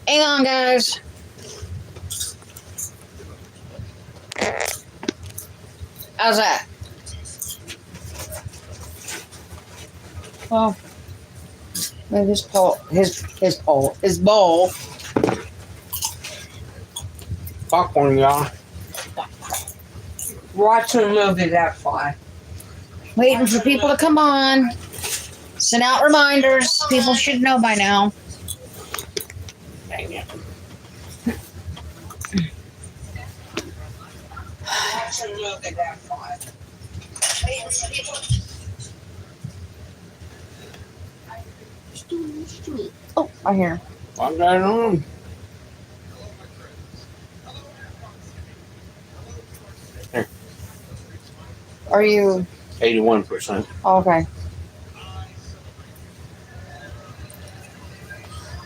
Hang on, guys. How's that? Well, maybe his bowl. Popcorn, y'all. Watching a movie, that's why. Waiting for people to come on. Send out reminders. People should know by now. Dang it. Watching a movie, that's why. Oh, right here. What's going on? Are you 81%. okay?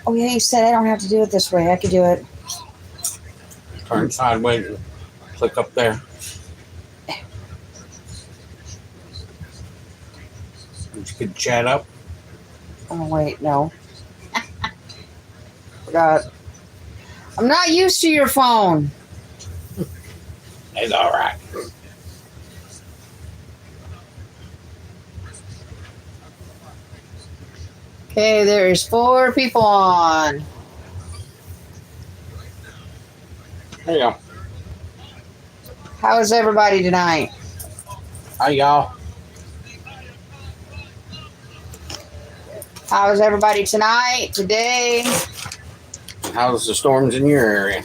Oh yeah, you said I don't have to do it this way. I could do it. Turn sideways and click up there. You could chat up. Oh wait, no. Forgot. I'm not used to your phone. It's all right. Okay, there's 4 people on. There you go. How is everybody tonight? Hi, y'all. How is everybody tonight, today? How's the storms in your area?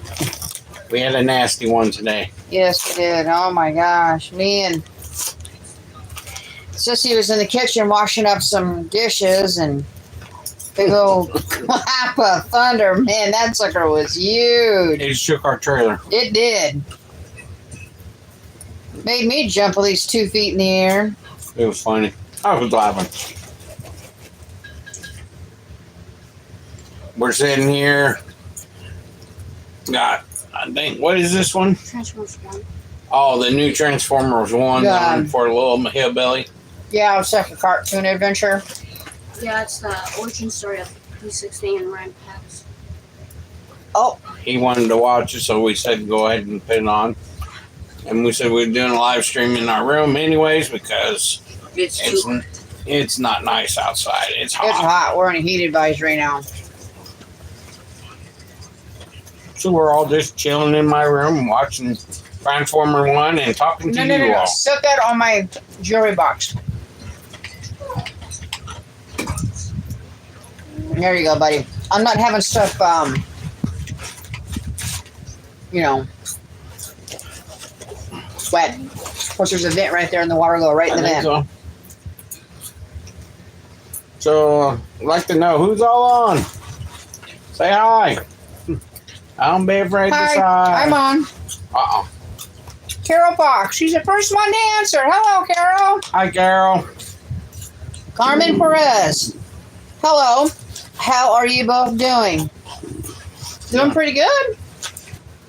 We had a nasty one today. Yes, we did. Oh my gosh. Me and Sissy was in the kitchen washing up some dishes and big old clap of thunder. Man, that sucker was huge. It shook our trailer. It did. Made me jump at least 2 feet in the air. It was funny. I was laughing. We're sitting here. Got, I think, what is this one? Transformers 1. Oh, the new Transformers 1 Yeah. on for a little hillbilly. Yeah, it's like a cartoon adventure. Yeah, it's the origin story of P16 and Ryan Pax. Oh, He wanted to watch it, so we said go ahead and put it on. And we said we're doing a live stream in our room anyways because it's not nice outside. It's hot. it's hot. We're in a heat advisory now. So we're all just chilling in my room watching Transformer 1 and talking to you all. Set that on my jewelry box. There you go, buddy. I'm not having stuff, wet. Of course, there's a vent right there, and the water go right in the vent. So, I'd like to know who's all on. Say hi. Don't be afraid to say hi. I'm on. Uh-oh. Carol Fox. She's the first one to answer. Hello, Carol. Hi, Carol. Carmen Perez. Hello. How are you both doing? Doing pretty good.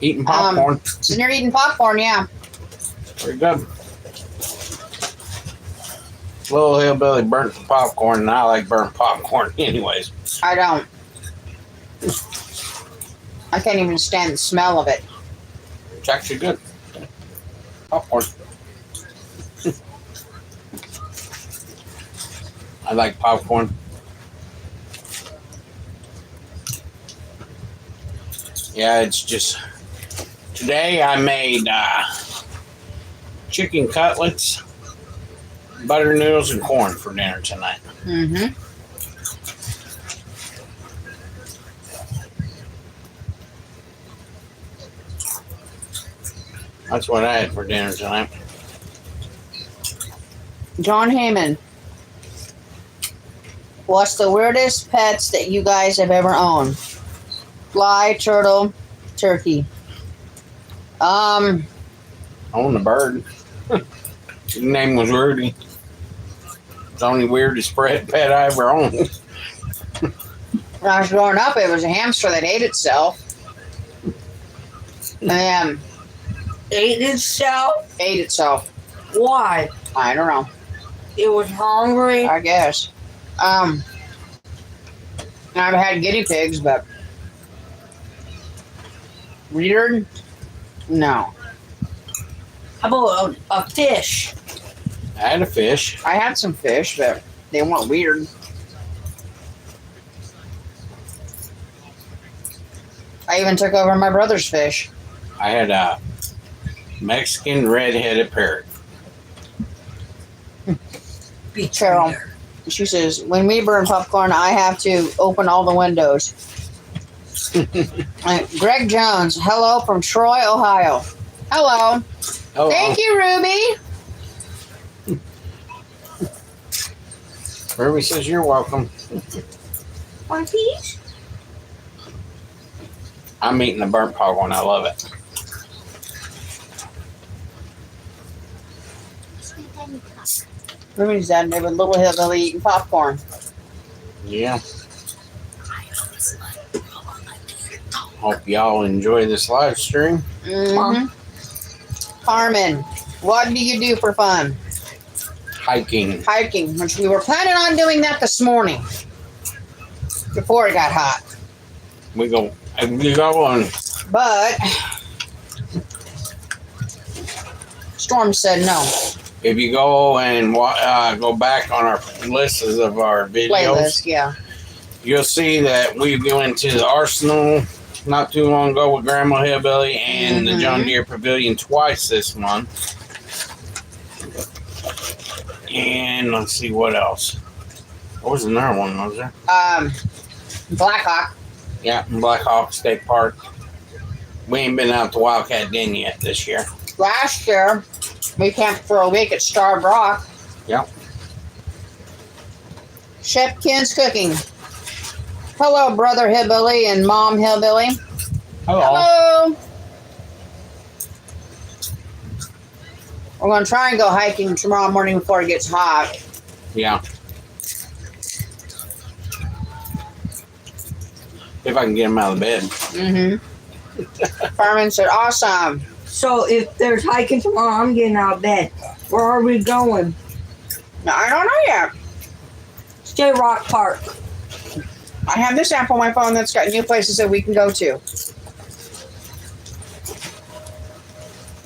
Eating popcorn. So you're eating popcorn, yeah. Pretty good. Little hillbilly burnt the popcorn, and I like burnt popcorn anyways. I don't. I can't even stand the smell of it. It's actually good. Popcorn. I like popcorn. Yeah, it's just... Today I made chicken cutlets, butter noodles, and corn for dinner tonight. Mm-hmm. That's what I had for dinner tonight. John Heyman. What's the weirdest pets that you guys have ever owned? Fly, turtle, turkey. I own a bird. His name was Rudy. It's the only weirdest pet I ever owned. When I was growing up, it was a hamster that ate itself. And Ate itself? ate itself. Why? I don't know. It was hungry. I guess. I've had guinea pigs, but Weird? No. How about a fish? I had a fish. I had some fish, but they weren't weird. I even took over my brother's fish. I had a Mexican red-headed parrot. Cheryl, she says, when we burn popcorn, I have to open all the windows. Greg Jones, hello from Troy, Ohio. Hello. Oh, Thank you, Ruby. Ruby says you're welcome. One piece? I'm eating the burnt popcorn. I love it. Ruby's dad with Little Hillbilly eating popcorn. Yeah. Hope y'all enjoy this live stream. Mm-hmm. Carmen, what do you do for fun? Hiking. Hiking, which we were planning on doing that this morning before it got hot. We go on. But Storm said no. If you go and go back on our lists of our videos, Playlist, yeah. you'll see that we went to the Arsenal not too long ago with Grandma Hillbilly and the John Deere Pavilion twice this month. And let's see what else. What was another one, was there? Blackhawk. Yeah, Black Hawk State Park. We ain't been out to Wildcat Den yet this year. Last year, we camped for a week at Starved Rock. Yep. Chef Ken's cooking. Hello, Brother Hillbilly and Mom Hillbilly. Hello. We're going to try and go hiking tomorrow morning before it gets hot. Yeah. If I can get him out of bed. Mm-hmm. Carmen said, awesome. So if there's hiking tomorrow, I'm getting out of bed. Where are we going? No, I don't know yet. Stay Rock Park. I have this app on my phone that's got new places that we can go to.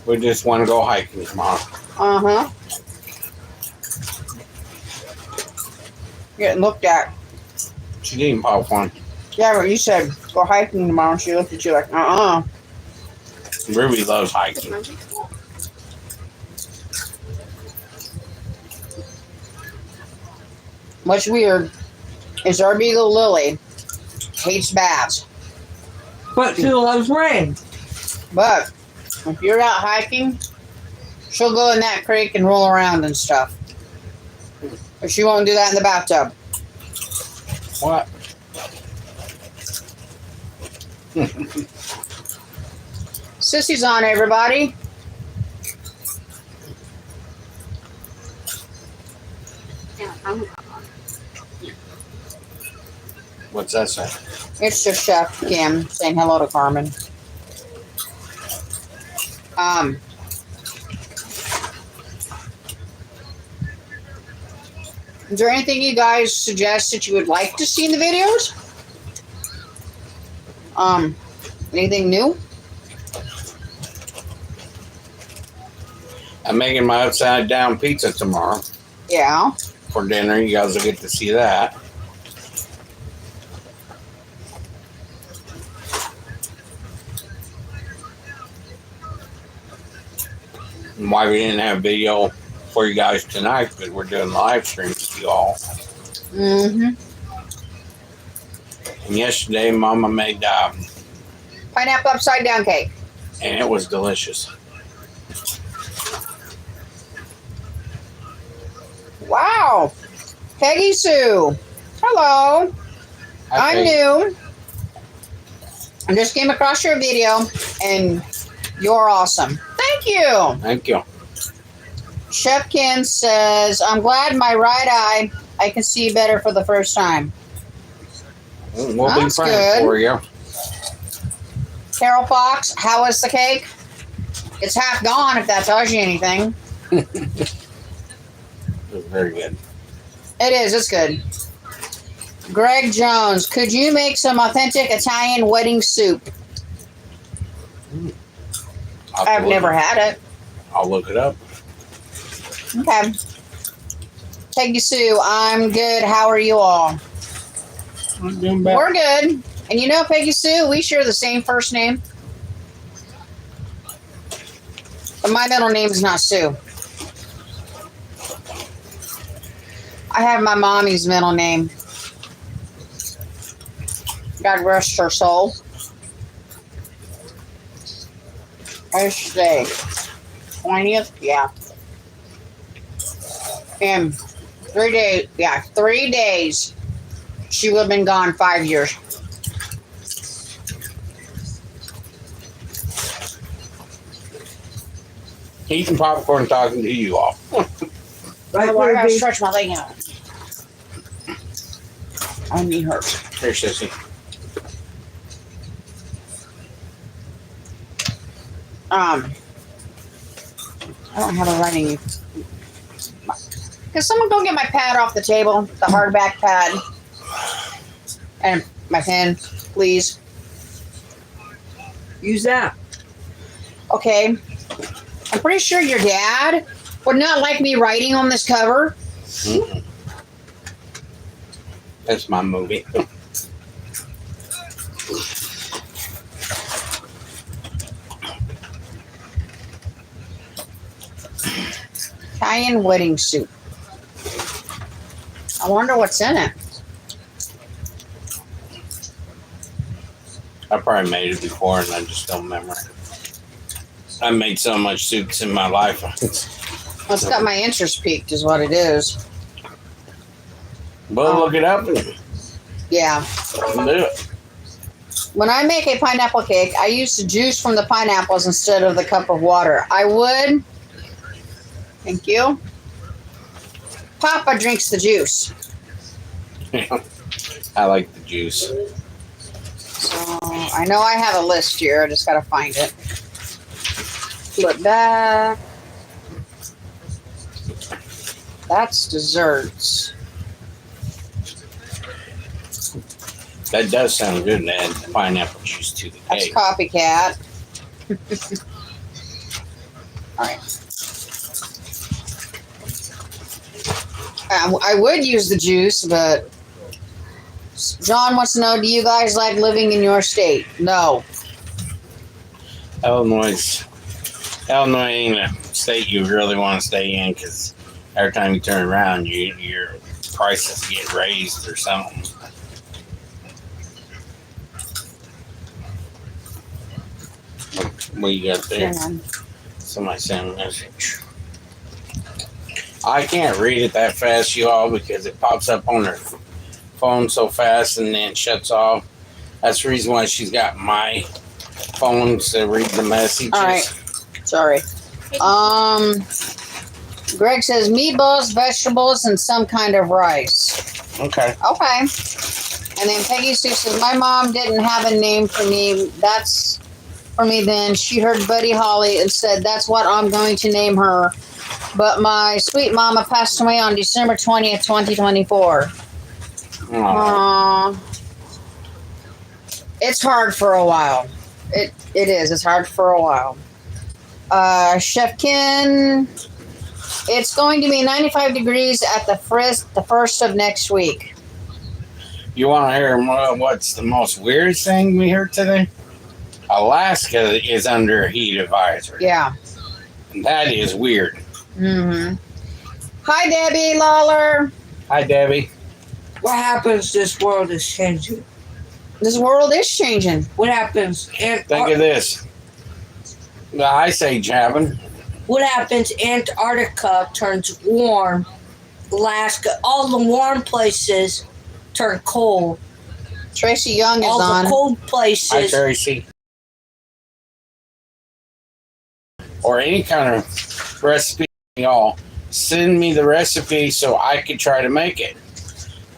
We just want to go hiking tomorrow. Uh-huh. Getting looked at. She's eating popcorn. Yeah, but you said go hiking tomorrow. She looked at you like, uh-uh. Ruby loves hiking. What's weird is our beagle Lily hates baths. But she loves rain. But if you're out hiking, she'll go in that creek and roll around and stuff. But she won't do that in the bathtub. What? Sissy's on, everybody. Yeah, I'm What's that say? It's just Chef Kim saying hello to Carmen. Is there anything you guys suggest that you would like to see in the videos? Anything new? I'm making my upside down pizza tomorrow Yeah. for dinner. You guys will get to see that. And why we didn't have video for you guys tonight, because we're doing live streams with you all. Mm-hmm. And yesterday, Mama made, Pineapple upside down cake. and it was delicious. Wow. Peggy Sue. Hello. I'm new. I just came across your video and you're awesome. Thank you. Thank you. Chef Ken says, I'm glad my right eye, I can see better for the first time. We'll be That's praying good. for you. Carol Fox, how is the cake? It's half gone if that tells you anything. It was very good. It is. It's good. Greg Jones, could you make some authentic Italian wedding soup? I've never had it. I'll look it up. Okay. Peggy Sue, I'm good. How are you all? I'm doing better. We're good. And you know, Peggy Sue, we share the same first name. But my middle name is not Sue. I have my mommy's middle name. God rest her soul. Thursday, 20th, yeah. And 3 days, 3 days. She would have been gone 5 years. Eating popcorn, talking to you all. Right, I gotta baby? stretch my leg out. My knee hurts. Here, sissy. I don't have a writing. Can someone go get my pad off the table? The hardback pad. And my pen, please. Use that. Okay. I'm pretty sure your dad would not like me writing on this cover. Mm-mm. That's my movie. Italian wedding soup. I wonder what's in it. I probably made it before and I just don't remember. I made so much soups in my life. Well, it's got my interest peaked, is what it is. We'll look it up and Yeah. do it. When I make a pineapple cake, I use the juice from the pineapples instead of the cup of water. I would. Thank you. Papa drinks the juice. I like the juice. So I know I have a list here. I just got to find it. Flip back. That's desserts. That does sound good to add pineapple juice to the That's cake. copycat. All right. I would use the juice, but John wants to know, do you guys like living in your state? No. Illinois ain't a state you really want to stay in because every time you turn around, your prices get raised or something. What you got there? Hang on. Somebody sent a message. I can't read it that fast, you all, because it pops up on her phone so fast and then shuts off. That's the reason why she's got my phone to read the messages. All right. Sorry. Greg says meatballs, vegetables, and some kind of rice. Okay. Okay. And then Peggy Sue says, my mom didn't have a name for me. That's for me then. She heard Buddy Holly and said, that's what I'm going to name her. But my sweet mama passed away on December 20th, 2024. Aw. It's hard for a while. It is. It's hard for a while. Chef Ken, it's going to be 95 degrees at the first of next week. You want to hear what's the most weirdest thing we heard today? Alaska is under a heat advisory. Yeah. And that is weird. Mm-hmm. Hi, Debbie Lawler. Hi, Debbie. What happens? This world is changing. This world is changing. What happens? Think of this. The ice age happened. What happens? Antarctica turns warm. Alaska, all the warm places turn cold. Tracy Young is All on. the cold Hi, places. Tracy. Or any kind of recipe, y'all. Send me the recipe so I could try to make it.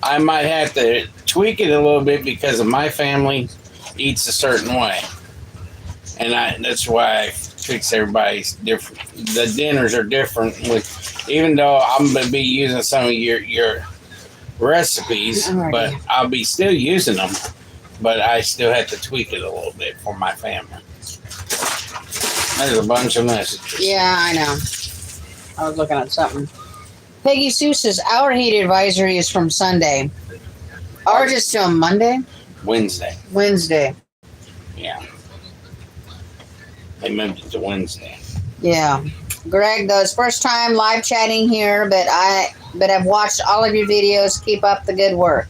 I might have to tweak it a little bit because of my family eats a certain way. And that's why I fix everybody's different. The dinners are different. Even though I'm going to be using some of your recipes, Alrighty. but I'll be still using them. But I still have to tweak it a little bit for my family. There's a bunch of messages. Yeah, I know. I was looking at something. Peggy Sue says our heat advisory is from Sunday. Ours is till Monday? Wednesday. Wednesday. Yeah. They moved it to Wednesday. Yeah. Greg goes, first time live chatting here, but I've watched all of your videos. Keep up the good work.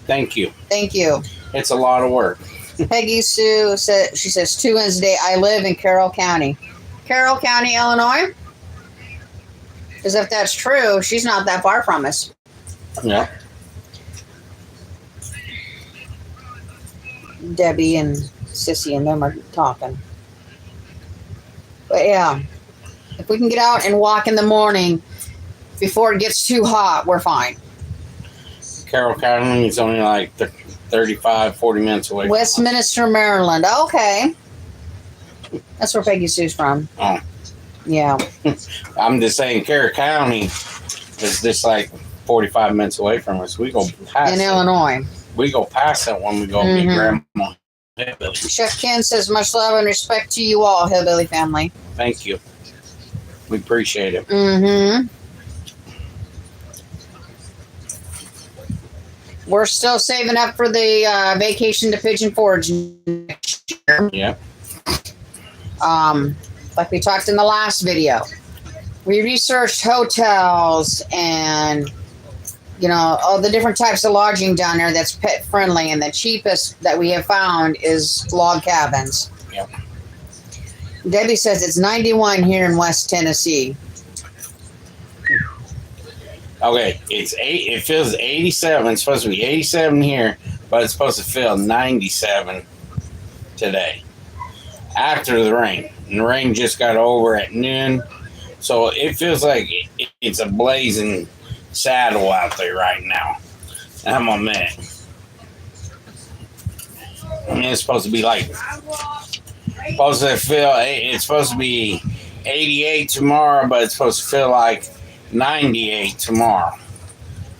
Thank you. Thank you. It's a lot of work. Peggy Sue says to Wednesday, I live in Carroll County. Carroll County, Illinois? Because if that's true, she's not that far from us. Yeah. Debbie and Sissy and them are talking. But yeah, if we can get out and walk in the morning before it gets too hot, we're fine. Carroll County is only like 35, 40 minutes away. Westminster, Maryland. Okay. That's where Peggy Sue's from. Oh. Yeah. I'm just saying, Carroll County is just like 45 minutes away from us. We go past In it. Illinois. We go past that when we go get Grandma. Hillbilly. Chef Ken says, much love and respect to you all, Hillbilly family. Thank you. We appreciate it. Mm-hmm. We're still saving up for the vacation to Pigeon Forge next year. Yeah. Like we talked in the last video. We researched hotels and, all the different types of lodging down there that's pet friendly, and the cheapest that we have found is log cabins. Yep. Debbie says it's 91 here in West Tennessee. Okay, it feels 87. It's supposed to be 87 here, but it's supposed to feel 97 today. After the rain. And the rain just got over at noon. So it feels like it's a blazing saddle out there right now. I'm a minute. And it's supposed to be it's supposed to be 88 tomorrow, but it's supposed to feel like 98 tomorrow.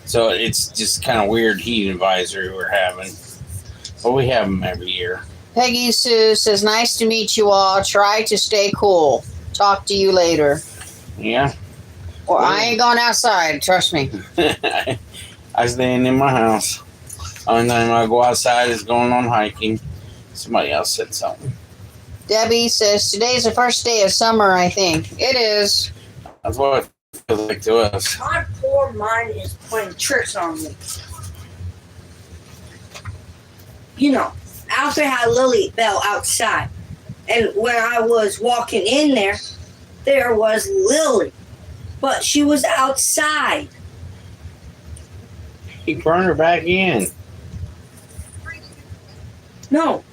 So it's just kind of weird heat advisory we're having. But we have them every year. Peggy Sue says, nice to meet you all. Try to stay cool. Talk to you later. Yeah. Well, I ain't going outside. Trust me. I staying in my house. Only time I go outside is going on hiking. Somebody else said something. Debbie says, today's the first day of summer, I think. It is. That's what it feels like to us. My poor mind is playing tricks on me. After I had Lily Bell outside, and when I was walking in there was Lily, but she was outside. He brought her back in. No,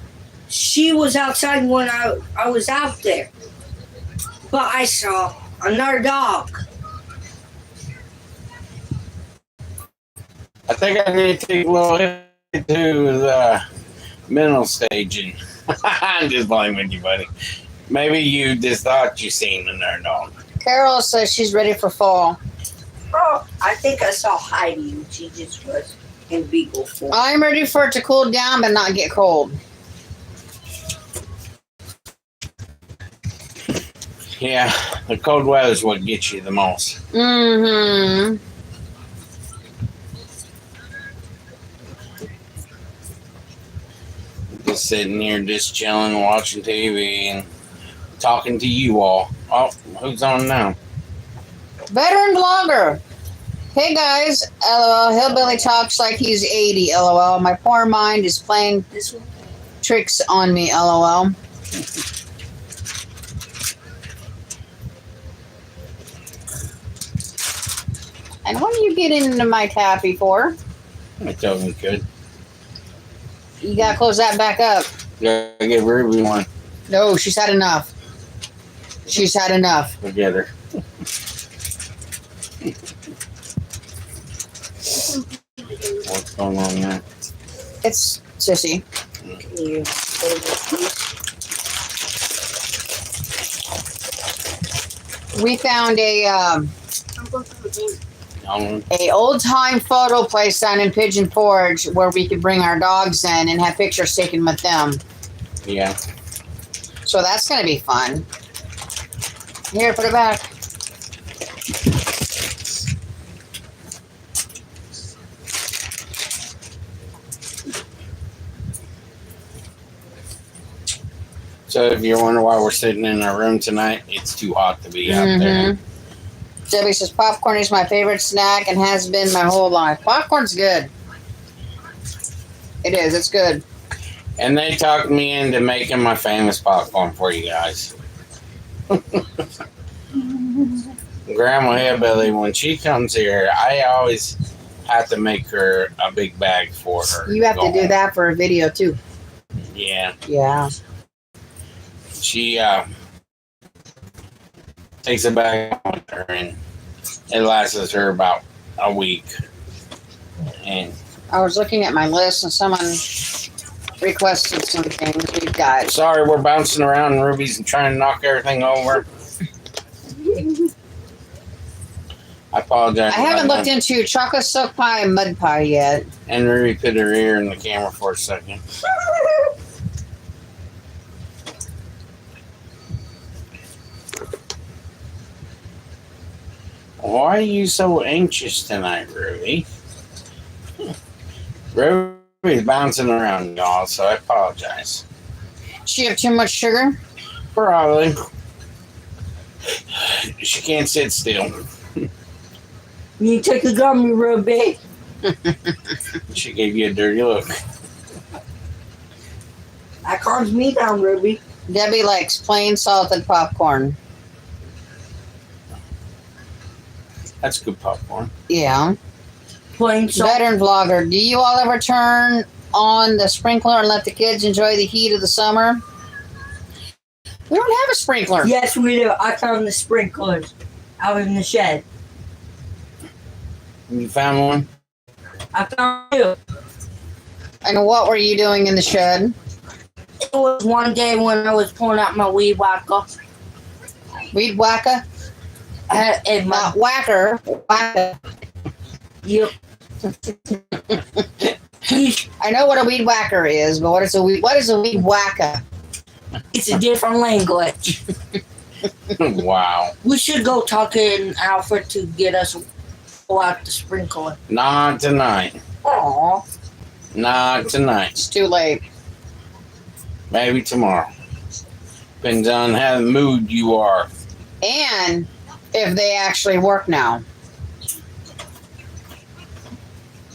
she was outside when I was out there, but I saw another dog. I think I need to take a little hit to the mental staging. I'm just blaming you, buddy. Maybe you just thought you seen another dog. Carol says she's ready for fall. Oh, I think I saw Heidi, and she just was in Beagle form. I'm ready for it to cool down but not get cold. Yeah, the cold weather's what gets you the most. Mm-hmm. Just sitting here, just chilling, watching TV, and talking to you all. Oh, who's on now? Veteran blogger. Hey guys, LOL. Hillbilly talks like he's 80, LOL. My poor mind is playing tricks on me, LOL. And what are you getting into my taffy for? I told him we could. You gotta close that back up. Gotta give Ruby one. No, she's had enough. She's had enough. Forget her. What's going on there? It's Sissy. We found I'm going through the game. a old time photo place down in Pigeon Forge where we could bring our dogs in and have pictures taken with them. Yeah. So So that's going to be fun. Here, put it back. So if you're wondering why we're sitting in our room tonight, it's too hot to be out there. Debbie says popcorn is my favorite snack and has been my whole life. Popcorn's good. It is. It's good. And they talked me into making my famous popcorn for you guys. Grandma Hillbilly, when she comes here, I always have to make her a big bag for her. You have to do that for a video too. Yeah. Yeah. She takes a bag with her, and it lasts her about a week. And I was looking at my list and someone requested some things. We've got. sorry, we're bouncing around in Ruby's and trying to knock everything over. I apologize. I haven't looked into chocolate silk pie and mud pie yet. And Ruby put her ear in the camera for a second. Why are you so anxious tonight, Ruby? Ruby's bouncing around, y'all, so I apologize. She have too much sugar? Probably. She can't sit still. You take a gummy, Ruby. She gave you a dirty look. That calms me down, Ruby. Debbie likes plain salted popcorn. That's good popcorn. Yeah. Plain salt. Veteran vlogger, do you all ever turn on the sprinkler and let the kids enjoy the heat of the summer? We don't have a sprinkler. Yes, we do. I found the sprinklers out in the shed. You found one? I found two. And what were you doing in the shed? It was one day when I was pulling out my weed whacker. Weed whacker? And my, Not whacker. Whacker. yep. I know what a weed whacker is, but what is a weed whacker? It's a different language. Wow. We should go talk to Alfred to get us go out the sprinkler. Not tonight. Aw. Not tonight. It's too late. Maybe tomorrow. Depends on how the mood you are. And if they actually work now.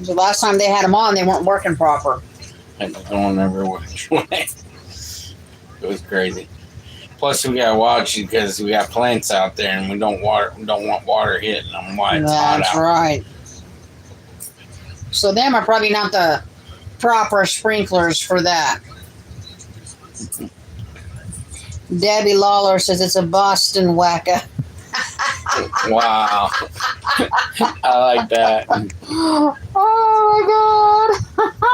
The last time they had them on, they weren't working proper. It was going every which way. It was crazy. Plus, we gotta watch it because we got plants out there, and we don't want water hitting them while it's hot That's out. right. So them are probably not the proper sprinklers for that. Debbie Lawler says it's a Boston whacker. Wow. I like that. Oh my god.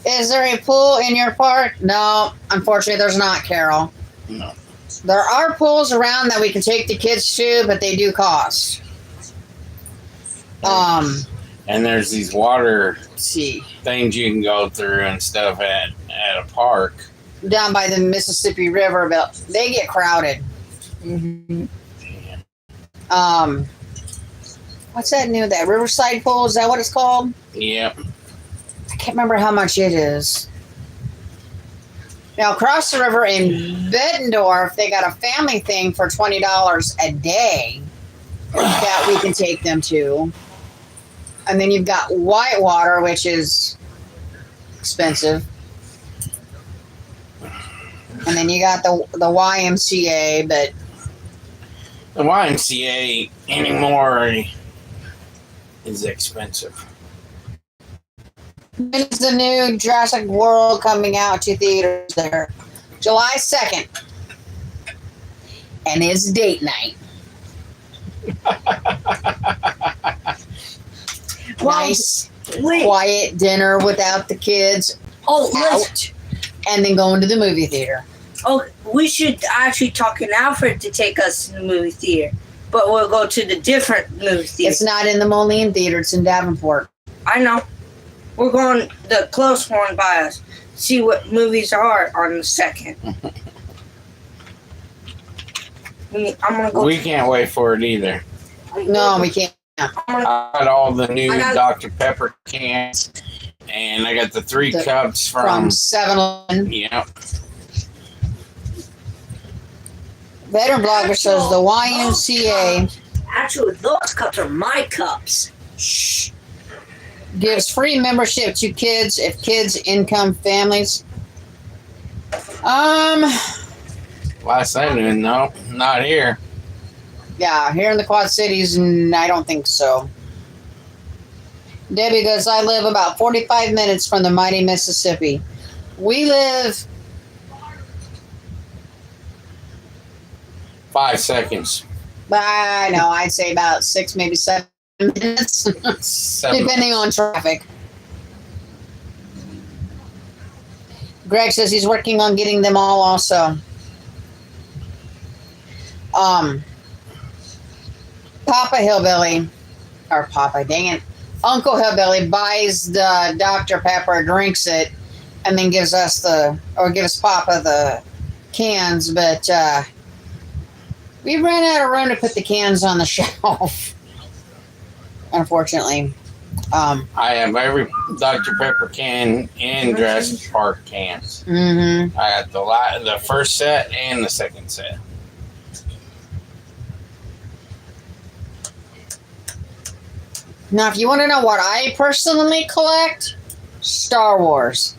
Is there a pool in your park? No, unfortunately there's not, Carol. No. There are pools around that we can take the kids to, but they do cost. And there's these water Let's see. things you can go through and stuff at a park. Down by the Mississippi River, but they get crowded. Mm-hmm. What's that new? That Riverside Pool? Is that what it's called? Yep. I can't remember how much it is. Now, across the river in Bettendorf, they got a family thing for $20 a day that we can take them to. And then you've got Whitewater, which is expensive. And then you got the YMCA, but The YMCA anymore is expensive. when is the new Jurassic World coming out to theaters there? July 2nd. And it's date night. Nice, Wait. quiet dinner without the kids Oh, listen. out. And then going to the movie theater. Oh, we should actually talk to Alfred to take us to the movie theater. But we'll go to the different movie theater. It's not in the Moline Theater. It's in Davenport. I know. We're going the close one by us. see what movies are on the 2nd. I'm gonna go. We can't wait for it either. No, we can't. I'm gonna, I got all the new I got- Dr. Pepper cans, and I got the 3 The- cups From from. 7-Eleven. Yeah, Veteran blogger says the YMCA actually, those cups are my cups. gives free membership to kids if kids income families. last I knew, no, not here. Yeah, here in the Quad Cities, I don't think so. Debbie goes, I live about 45 minutes from the mighty Mississippi. We live 5 seconds. I know, I'd say about 6, maybe 7 minutes, 7. depending on traffic. Greg says he's working on getting them all also. Papa Hillbilly, or Papa, dang it, Uncle Hillbilly buys the Dr. Pepper, drinks it, and then gives us gives Papa the cans, but we ran out of room to put the cans on the shelf. Unfortunately. I have every Dr. Pepper can and Jurassic Park cans. Mm-hmm. I got the first set and the second set. Now, if you want to know what I personally collect, Star Wars.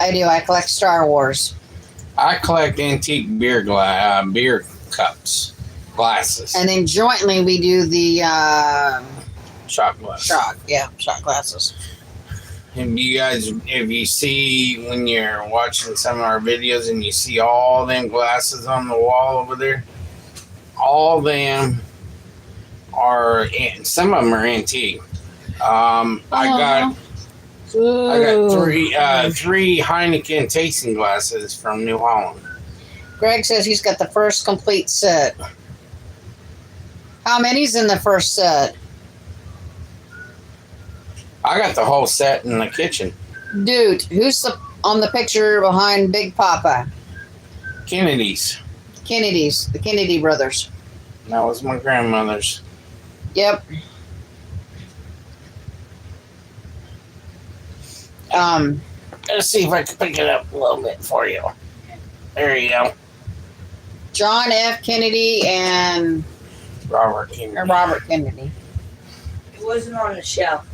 I do. I collect Star Wars. I collect antique beer cups, glasses, And then jointly we do the shot glasses. shot glasses. And you guys, if you see when you're watching some of our videos and you see all them glasses on the wall over there, all them are, some of them are antique. I got three Heineken tasting glasses from New Holland. Greg says he's got the first complete set. How many's in the first set? I got the whole set in the kitchen. Dude, who's on the picture behind Big Papa? Kennedy's. Kennedy's, the Kennedy brothers. That was my grandmother's. Yep. Let's see if I can pick it up a little bit for you. There you go. John F. Kennedy and Robert Kennedy. Robert Kennedy. It wasn't on the shelf.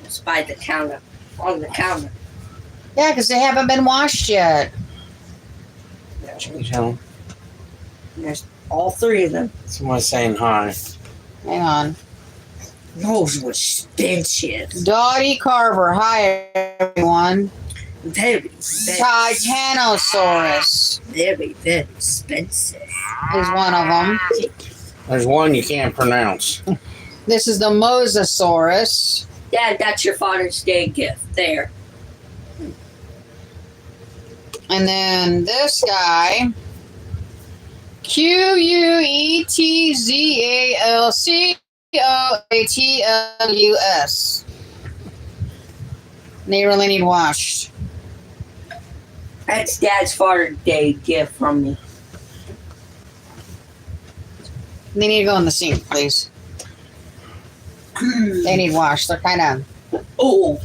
It was by the counter. On the counter. Yeah, because they haven't been washed yet. And there's all 3 of them. Someone's saying hi. Hang on. Those were expensive. Dottie Carver. Hi, everyone. Very Titanosaurus very, very expensive. is one of them. There's one you can't pronounce. This is the Mosasaurus. Dad, that's your Father's Day gift there. And then this guy, Quetzalcoatlus. They really need washed. That's Dad's Father's Day gift from me. They need to go in the sink, please. They need washed. They're kind Oh,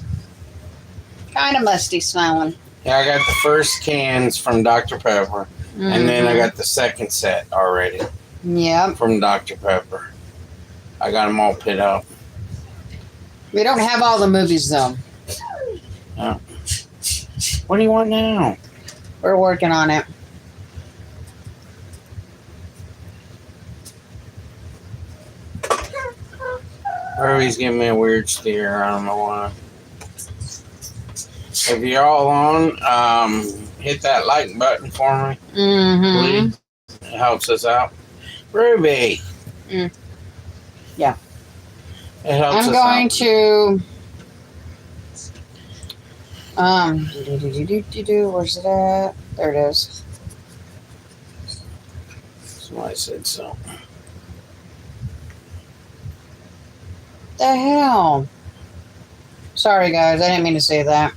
of musty smelling. Yeah, I got the first cans from Dr. Pepper, and then I got the second set already Yep. from Dr. Pepper. I got them all put up. We don't have all the movies though. What do you want now? We're working on it. Ruby's giving me a weird stare. I don't know why. If you're all on, hit that like button for me, Mm-hmm. please. It helps us out. Ruby. Yeah. It helps I'm us going out. to where's it at? There it is. Somebody said so. The hell? Sorry, guys. I didn't mean to say that.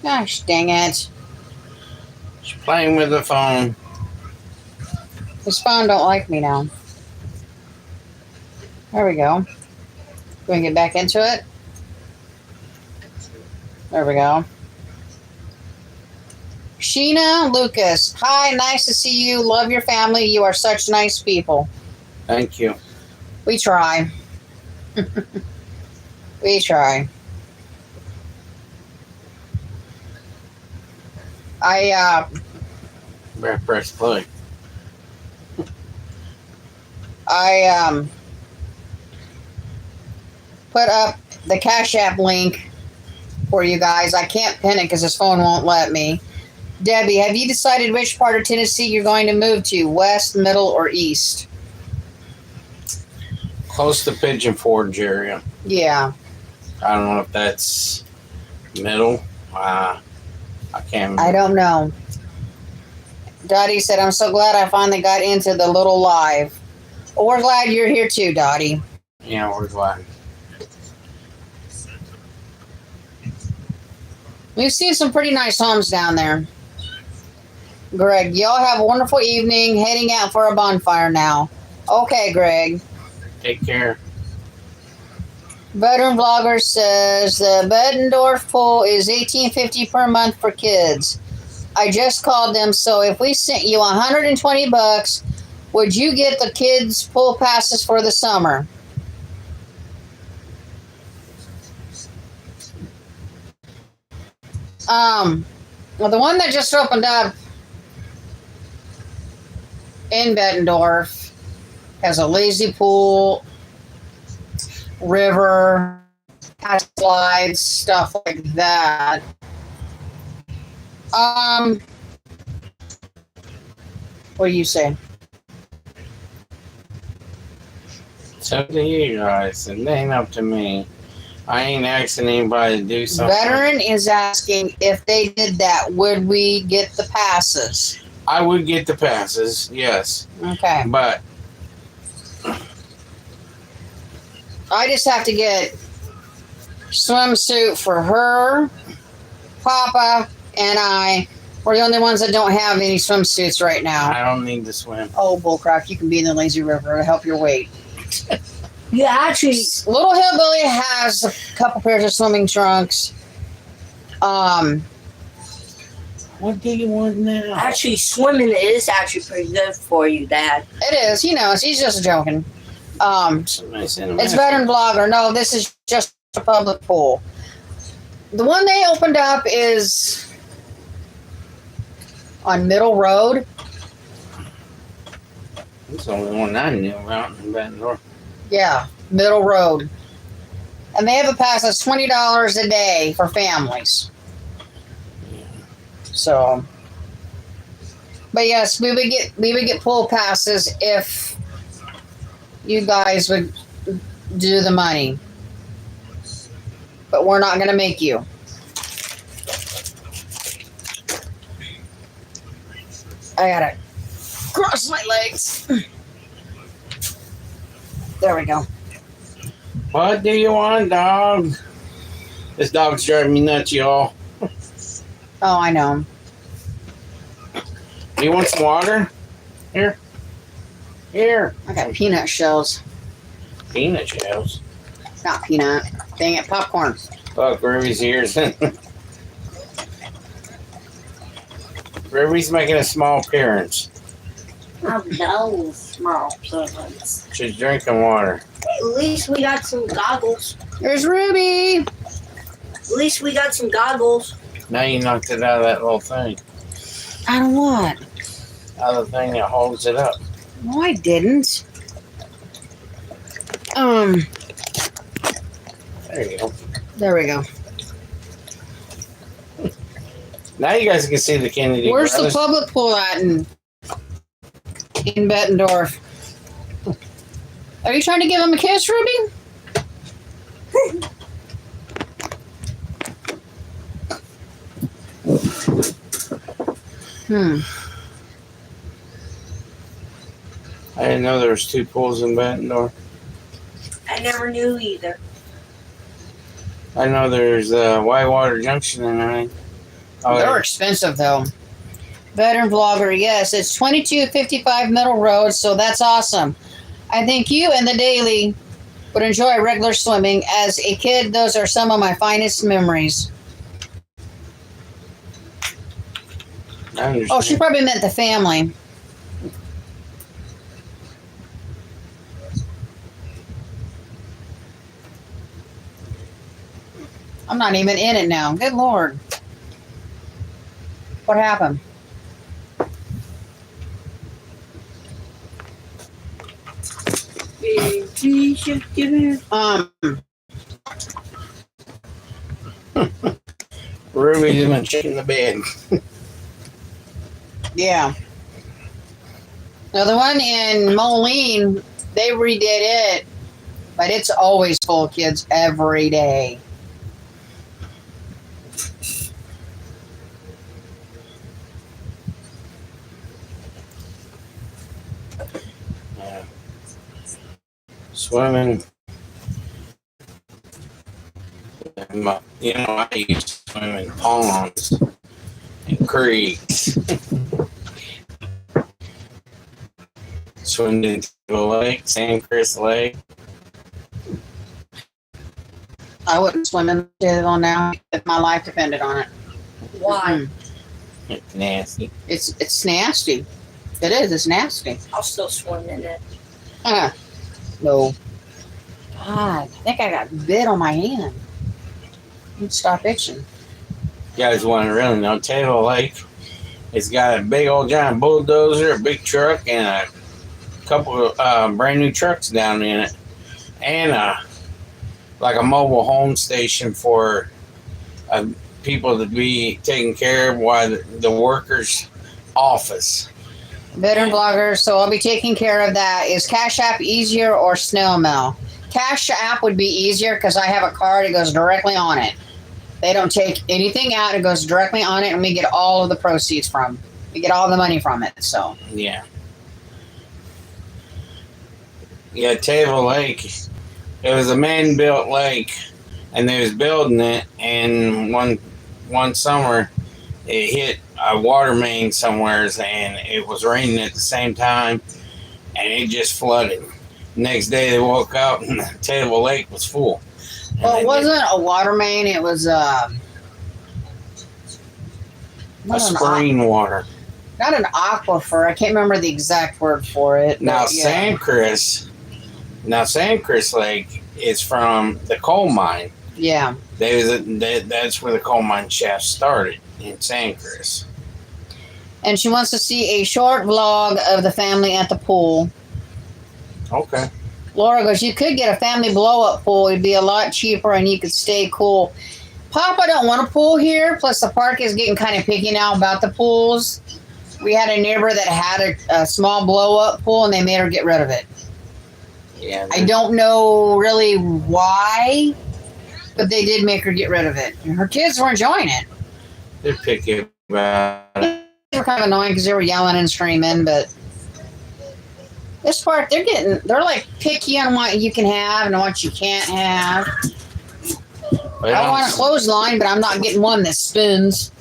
Gosh, dang it. She's playing with the phone. This phone don't like me now. There we go. Can we get back into it? There we go. Sheena Lucas. Hi, nice to see you. Love your family. You are such nice people. Thank you. We try. We try. Better press play. I put up the Cash App link for you guys. I can't pin it because this phone won't let me. Debbie, have you decided which part of Tennessee you're going to move to? West, middle, or east? Close to Pigeon Forge area. Yeah. I don't know if that's middle. I can't remember. I don't know. Dottie said, I'm so glad I finally got into the little live. Well, we're glad you're here too, Dottie. Yeah, we're glad. We've seen some pretty nice homes down there. Greg, y'all have a wonderful evening. Heading out for a bonfire now. Okay, Greg. Take care. Veteran Vlogger says the Bettendorf pool is $18.50 per month for kids. I just called them, so if we sent you $120, would you get the kids pool passes for the summer? Well, the one that just opened up in Bettendorf has a lazy pool, river, has slides, stuff like that. What do you say? It's up to you guys. It ain't up to me. I ain't asking anybody to do something. Veteran is asking if they did that, would we get the passes? I would get the passes, yes. Okay. But I just have to get swimsuit for her, Papa, and I. We're the only ones that don't have any swimsuits right now. I don't need to swim. Oh, bullcrap. You can be in the lazy river to help your weight. Yeah, actually, Little Hillbilly has a couple pairs of swimming trunks. What do you want now? actually, swimming is actually pretty good for you, Dad. It is. He knows. He's just joking. Somebody sent a It's message. Veteran Blogger. No, this is just a public pool. The one they opened up is on Middle Road. It's the only one I knew about in Bettendorf. Yeah, Middle Road. And they have a pass that's $20 a day for families. So, but yes, we would get pool passes if you guys would do the money. But we're not going to make you. I gotta cross my legs. There we go. What do you want, dog? This dog's driving me nuts, y'all. Oh, I know. Do you want some water? Here. Here. I got peanut shells. Peanut shells. Not peanut. Dang it, popcorn. Look, Ruby's here. Ruby's making a small appearance. Oh, no, small servants. She's drinking water. At least we got some goggles. There's Ruby. At least we got some goggles. Now you knocked it out of that little thing. I don't want. Out of the thing that holds it up. No, I didn't. There you go. There we go. Now you guys can see the Kennedy Where's brothers. the public pool at in Bettendorf? Are you trying to give him a kiss, Ruby? I didn't know there was 2 pools in Bettendorf. I never knew either. I know there's Whitewater Junction and everything. Oh, They're expensive though. Veteran vlogger, yes, it's 2255 Middle Road, so that's awesome. I think you and the Daily would enjoy regular swimming. As a kid, those are some of my finest memories. I understand. Oh, she probably meant the family. I'm not even in it now. Good Lord. What happened? Ruby's been shaking the bed. Yeah. Now the one in Moline, they redid it, but it's always full of kids every day. Yeah. Swimming. You know, I used to swim in ponds and creeks. Swimed into the lake, San Chris Lake. I wouldn't swim in the one now if my life depended on it. Why? It's nasty. It's nasty. It is. It's nasty. I'll still swim in it. No. God, I think I got bit on my hand. Stop itching. You guys want to really know, Taylor Lake, it's got a big old giant bulldozer, a big truck, and a couple of brand new trucks down in it, and like a mobile home station for people to be taken care of while the workers' office. Veteran blogger, so I'll be taking care of that. Is Cash App easier or snail mail? Cash App would be easier because I have a card. It goes directly on it. They don't take anything out. It goes directly on it, and we get all of the proceeds from. We get all the money from it. So Yeah. Yeah, Table Lake. It was a man-built lake, and they was building it, and one summer it hit a water main somewheres, and it was raining at the same time, and it just flooded. Next day they woke up, and the Table Lake was full. well, it wasn't a water main. It was A spring water. not an aquifer. I can't remember the exact word for it. Now but yeah. San Chris Lake is from the coal mine. Yeah. That's where the coal mine shaft started, in San Chris. And she wants to see a short vlog of the family at the pool. Okay. Laura goes, you could get a family blow-up pool. It'd be a lot cheaper and you could stay cool. Papa don't want a pool here. Plus, the park is getting kind of picky now about the pools. We had a neighbor that had a small blow-up pool, and they made her get rid of it. Yeah. I don't know really why, but they did make her get rid of it. And her kids were enjoying it. They're picky about it. They were kind of annoying because they were yelling and screaming, but this part, they're like picky on what you can have and what you can't have. I want a clothesline, but I'm not getting one that spins.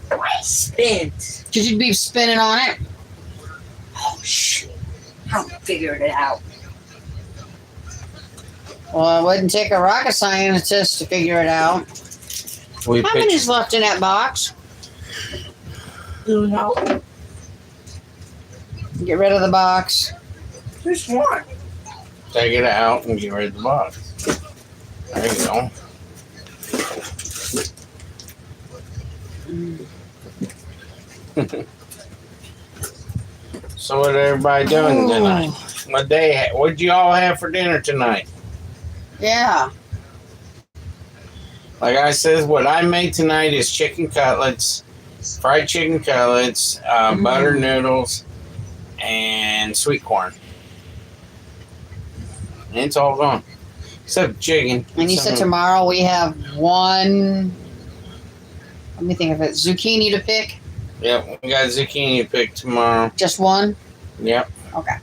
Why spins? Because you'd be spinning on it. Oh, shoot. I figured it out. Well, it wouldn't take a rocket scientist to figure it out. How many's left in that box? Who knows? Get rid of the box. There's one. Take it out and get rid of the box. There you go. So what everybody doing tonight? What'd you all have for dinner tonight? Yeah. Like I said, what I made tonight is chicken cutlets, fried chicken cutlets, butter noodles, and sweet corn. And it's all gone. Except chicken. And you said tomorrow we have one, let me think of it, zucchini to pick? Yep, we got zucchini to pick tomorrow. Just one? Yep. Okay.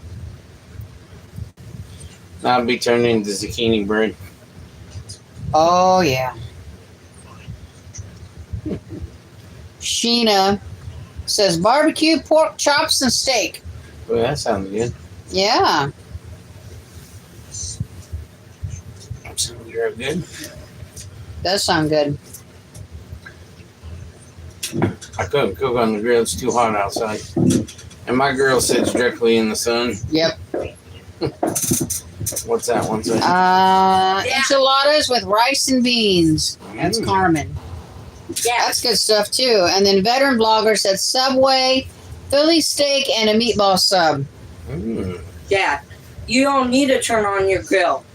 Now it'll be turned into zucchini bread. Oh, yeah. Sheena says barbecue pork chops and steak. Well, that sounds good. Yeah. Sounds real good. Does sound good. I couldn't cook on the grill. It's too hot outside. And my grill sits directly in the sun. Yep. What's that one say? Enchiladas with rice and beans. That's Carmen. Yeah. That's good stuff too. And then veteran blogger said Subway, Philly steak, and a meatball sub. Yeah. You don't need to turn on your grill.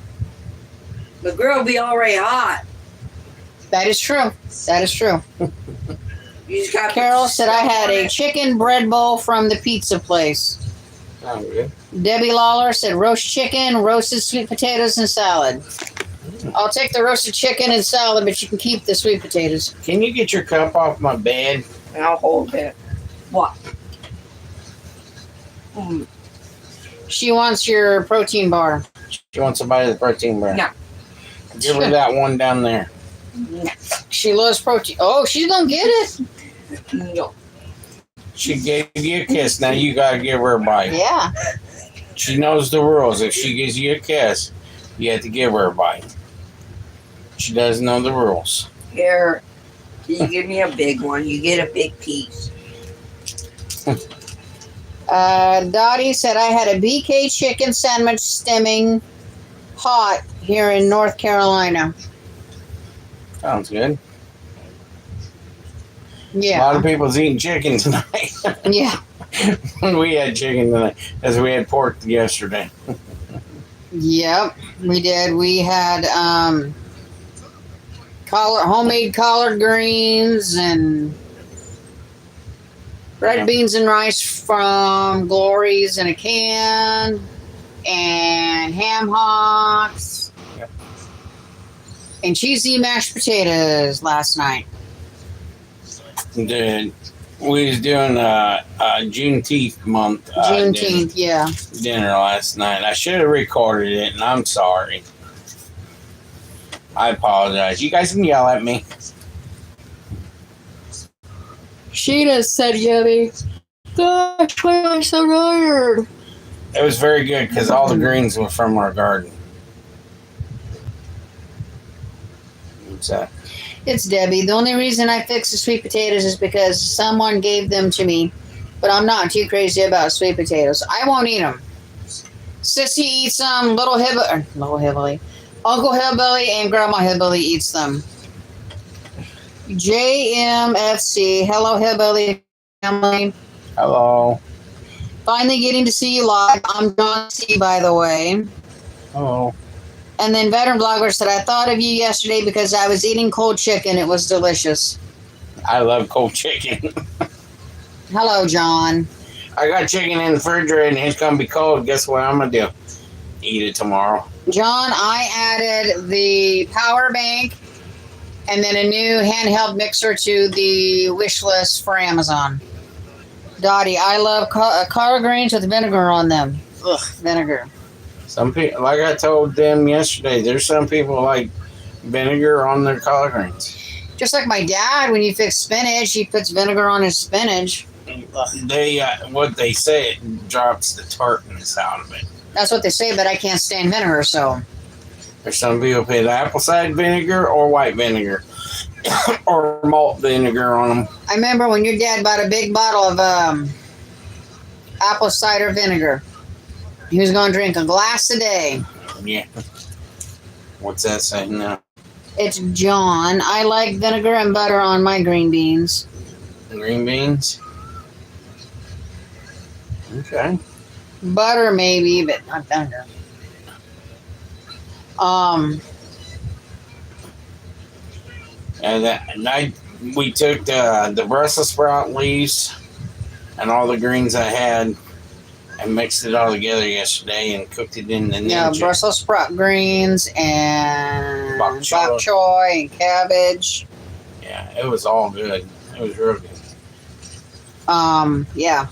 The grill will be already hot. That is true. That is true. You just got. Carol said I had a chicken bread bowl from the pizza place. Sounds good. Debbie Lawler said roast chicken, roasted sweet potatoes, and salad. I'll take the roasted chicken and salad, but you can keep the sweet potatoes. Can you get your cup off my bed? I'll hold it. What? She wants your protein bar. She wants to buy the protein bar. No. Give her that one down there. No. She loves protein. Oh, she's gonna get it. No. She gave you a kiss. Now you gotta give her a bite. Yeah. She knows the rules. If she gives you a kiss, you have to give her a bite. She does know the rules. Here. You give me a big one. You get a big piece. Dottie said I had a BK chicken sandwich stemming hot here in North Carolina. Sounds good. A lot Yeah. of people's eating chicken tonight. Yeah. We had chicken tonight, as we had pork yesterday. Yep. We did. We had homemade collard greens and red beans and rice from Glory's in a can, and ham hocks, Yep. and cheesy mashed potatoes last night. Dude, we was doing a Juneteenth month Juneteenth, yeah. dinner last night. I should have recorded it, and I'm sorry. I apologize. You guys can yell at me. Sheena said yummy. Gosh, why am I so tired? It was very good because all the greens were from our garden. What's that? It's Debbie. The only reason I fix the sweet potatoes is because someone gave them to me, but I'm not too crazy about sweet potatoes. I won't eat them. Sissy eats them. Little Hillbilly, Uncle Hillbilly, and Grandma Hillbilly eats them. JMFC, hello Hillbilly family. Hello. Finally getting to see you live. I'm John C, by the way. Hello. And then veteran blogger said, I thought of you yesterday because I was eating cold chicken. It was delicious. I love cold chicken. Hello, John. I got chicken in the refrigerator and it's gonna be cold. Guess what I'm gonna do? Eat it tomorrow. John, I added the power bank and then a new handheld mixer to the wish list for Amazon. Dottie, I love collard greens with vinegar on them. Ugh, vinegar. Some people, like I told them yesterday, there's some people like vinegar on their collard greens. Just like my dad, when you fix spinach, he puts vinegar on his spinach. They, what they say, it drops the tartness out of it. That's what they say, but I can't stand vinegar, so. There's some people put apple cider vinegar or white vinegar or malt vinegar on them. I remember when your dad bought a big bottle of apple cider vinegar. He was going to drink a glass a day. Yeah. What's that saying now? It's John. I like vinegar and butter on my green beans. Green beans? Okay. Butter maybe, but not vinegar. And we took the Brussels sprout leaves and all the greens I had and mixed it all together yesterday and cooked it in the Yeah, ninja. Brussels sprout greens and Bok choy. bok choy and cabbage. Yeah, it was all good. It was real good. Yeah.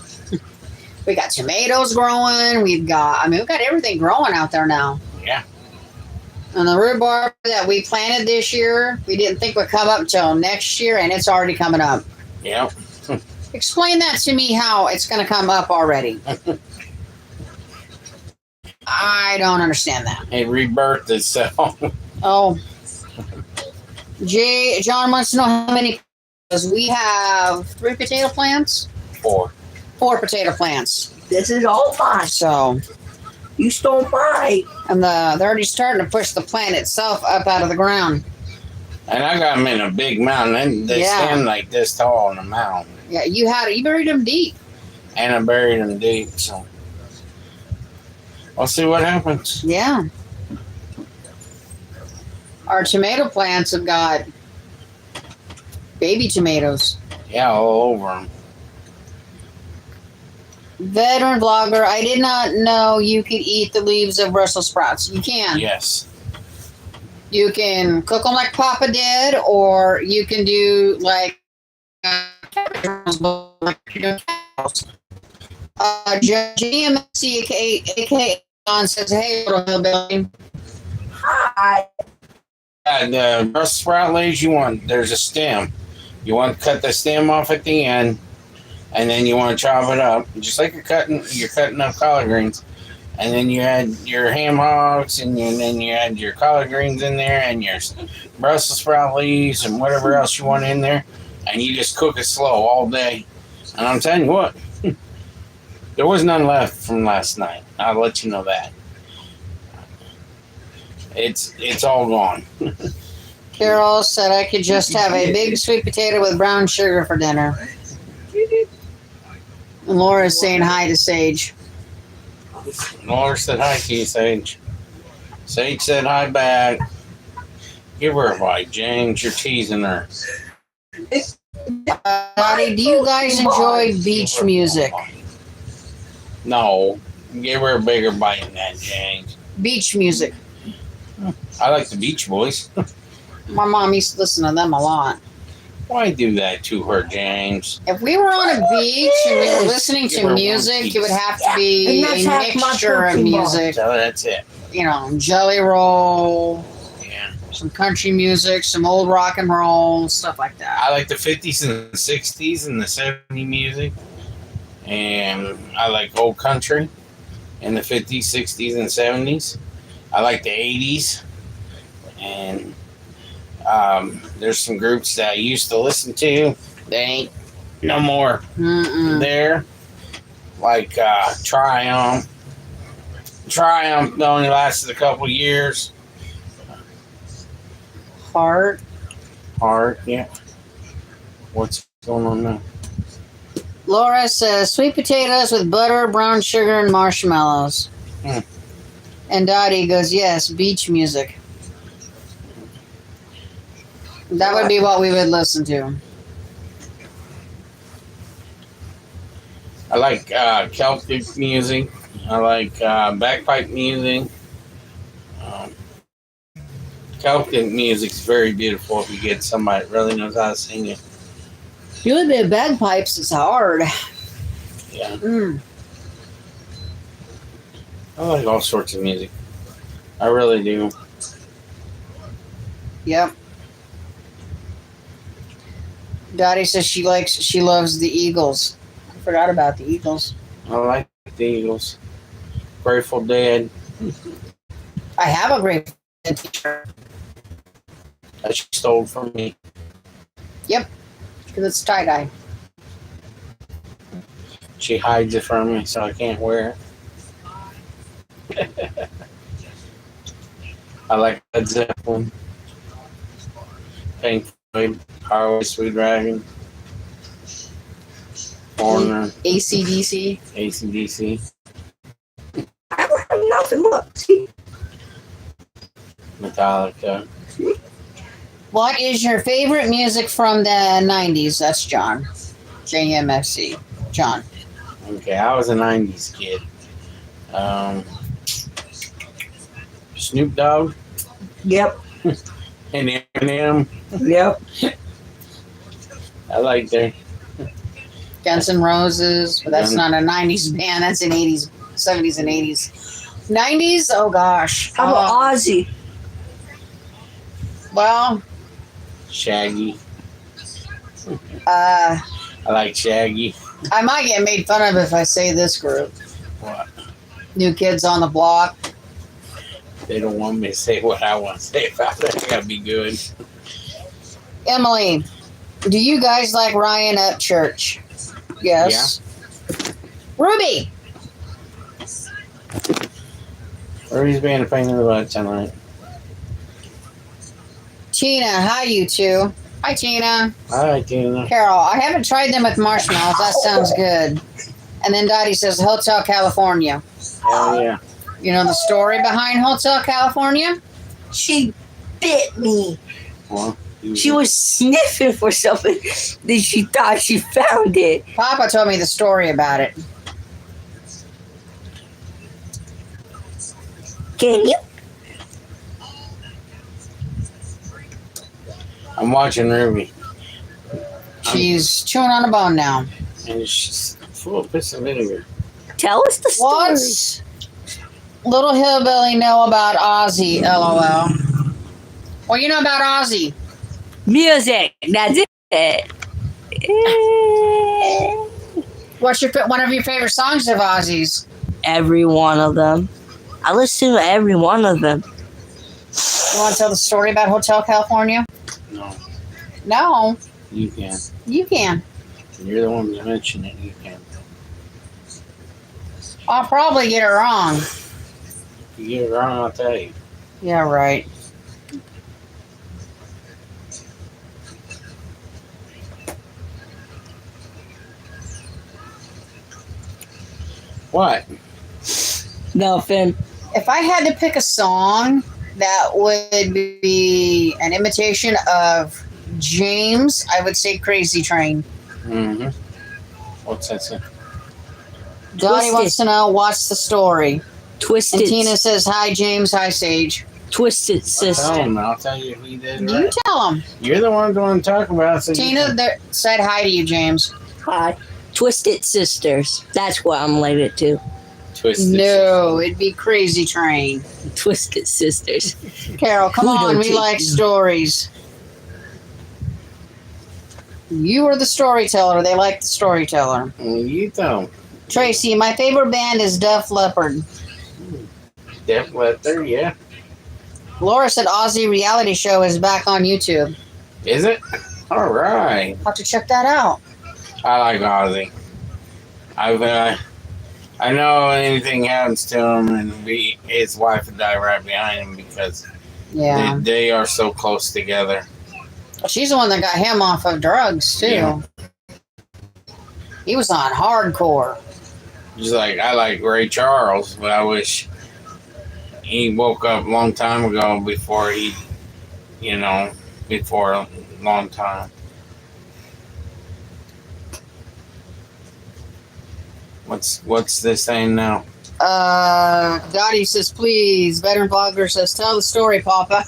We got tomatoes growing. We've got everything growing out there now. Yeah. And the rhubarb that we planted this year, we didn't think would come up until next year, and it's already coming up. Yep. Explain that to me how it's going to come up already. I don't understand that. It rebirthed itself. Oh. John wants to know how many. We have 3 potato plants. 4. 4 potato plants. This is all mine. So, You stole mine. and they're already starting to push the plant itself up out of the ground. And I got them in a big mountain. And they Yeah. stand like this tall in the mountain. Yeah, you buried them deep. And I buried them deep. So we'll see what happens. Yeah. Our tomato plants have got baby tomatoes. Yeah, all over them. Veteran vlogger, I did not know you could eat the leaves of Brussels sprouts. You can. Yes. You can cook them like Papa did, or you can do like GMC, aka John says, "Hey, little hillbilly." Hi. The Brussels sprout leaves there's a stem. You want to cut the stem off at the end, and then you want to chop it up, just like you're cutting up collard greens. And then you add your ham hocks, and then you add your collard greens in there, and your Brussels sprout leaves, and whatever else you want in there, and you just cook it slow all day. And I'm telling you what, there was none left from last night. I'll let you know that. It's all gone. Carol said I could just have a big sweet potato with brown sugar for dinner. And Laura's saying hi to Sage. Laura said hi to you, Sage. Sage said hi back. Give her a bite, James. You're teasing her. Dottie, do you guys enjoy beach music? No. Give her a bigger bite than that, James. Beach music. I like the Beach Boys. My mom used to listen to them a lot. Why do that to her, James? If we were on a beach and we were listening to music, it would have to be And a that's half my mixture of protein bar. music. So that's it. You know, Jelly Roll, Yeah. some country music, some old rock and roll, stuff like that. I like the 50s and 60s and the 70s music. And I like old country in the 50s, 60s, and 70s. I like the 80s. And there's some groups that I used to listen to. They ain't no more there. Like Triumph. Triumph only lasted a couple years. Heart. Yeah. What's going on now? Laura says sweet potatoes with butter, brown sugar, and marshmallows. And Dottie goes, yes, beach music. That would be what we would listen to. I like Celtic music. I like bagpipe music. Celtic music's very beautiful if you get somebody that really knows how to sing it. Doing the bagpipes is hard. Yeah. I like all sorts of music. I really do. Yep. Dottie says she loves the Eagles. I forgot about the Eagles. I like the Eagles. Grateful Dead. I have a Grateful Dead t-shirt. That she stole from me. Yep. Because it's tie-dye. She hides it from me so I can't wear it. I like Led Zeppelin. Pink Floyd. Highway Sweet Dragon. Foreigner. AC/DC. AC/DC. I don't have nothing. Look. See? Metallica. What is your favorite music from the 90s? That's John. JMFC. John. Okay, I was a 90s kid. Snoop Dogg Yep. and Eminem. Yep. I like their Guns N' Roses, but that's not a 90s band. That's an 80s, 70s and 80s. 90s? Oh, gosh. How about Ozzy? Well, Shaggy. I like Shaggy. might get made fun of if I say this group. What? New Kids on the Block. They don't want me to say what I want to say about it. I gotta be good. Emily, do you guys like Ryan Upchurch? Yes. Yeah. Ruby! Ruby's being a pain in the butt tonight. Tina, hi you two. Hi Tina. Hi, Tina. Carol, I haven't tried them with marshmallows. That sounds good. And then Dottie says Hotel California. Hell yeah. You know the story behind Hotel California? She bit me. Well, She was sniffing for something that she thought she found it. Papa told me the story about it. Can you? I'm watching Ruby. She's chewing on a bone now. And she's full of piss and vinegar. Tell us the story. What's Little Hillbilly know about Ozzy? LOL. What do you know about Ozzy? Music. That's it. What's one of your favorite songs of Ozzy's? Every one of them. I listen to every one of them. You want to tell the story about Hotel California? No, No, you can. you can. You're the one that mentioned it. You can. I'll probably get it wrong. If you get it wrong, I'll tell you. Yeah, right. What? Nothing. If I had to pick a song that would be an imitation of James, I would say Crazy Train. Mm-hmm. What's that say? Donnie wants to know what's the story. Twisted. And Tina says, hi, James. Hi, Sage. Twisted I'll Sister. tell him. I'll tell you if he did it You right. tell him. You're the one going to talk about it. So Tina said hi to you, James. Hi. Twisted Sisters. That's what I'm related to. Twisted. No, it'd be Crazy Train. Twisted Sisters. Carol, come We on. don't We take like you. stories. You are the storyteller. They like the storyteller. You don't. Tracy, my favorite band is Def Leppard. Def Leppard, yeah. Laura said Aussie reality show is back on YouTube. Is it? All right. Have to check that out. I like Ozzy. I know anything happens to him, and his wife would die right behind him because Yeah. they are so close together. She's the one that got him off of drugs, too. Yeah. He was on hardcore. Just like I like Ray Charles, but I wish he woke up a long time ago before before a long time. What's this saying now? Dottie says, please. Veteran Vlogger says, tell the story, Papa.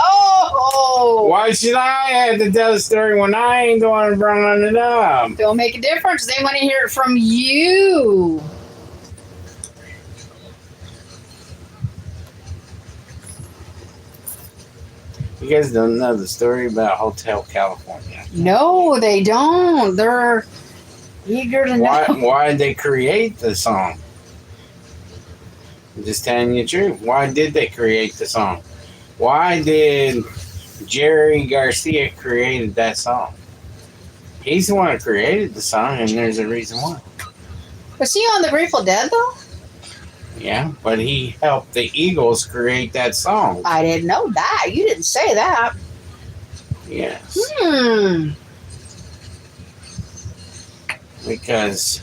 Oh! Why should I have to tell the story when I ain't going to bring it up? Don't make a difference. They want to hear it from you. You guys don't know the story about Hotel California. No, they don't. They're eager to know. Why did they create the song? I'm just telling you the truth. Why did they create the song? Why did Jerry Garcia created that song? He's the one who created the song, and there's a reason why. Was he on the Grateful Dead, though? Yeah, but he helped the Eagles create that song. I didn't know that. You didn't say that. Yes. Because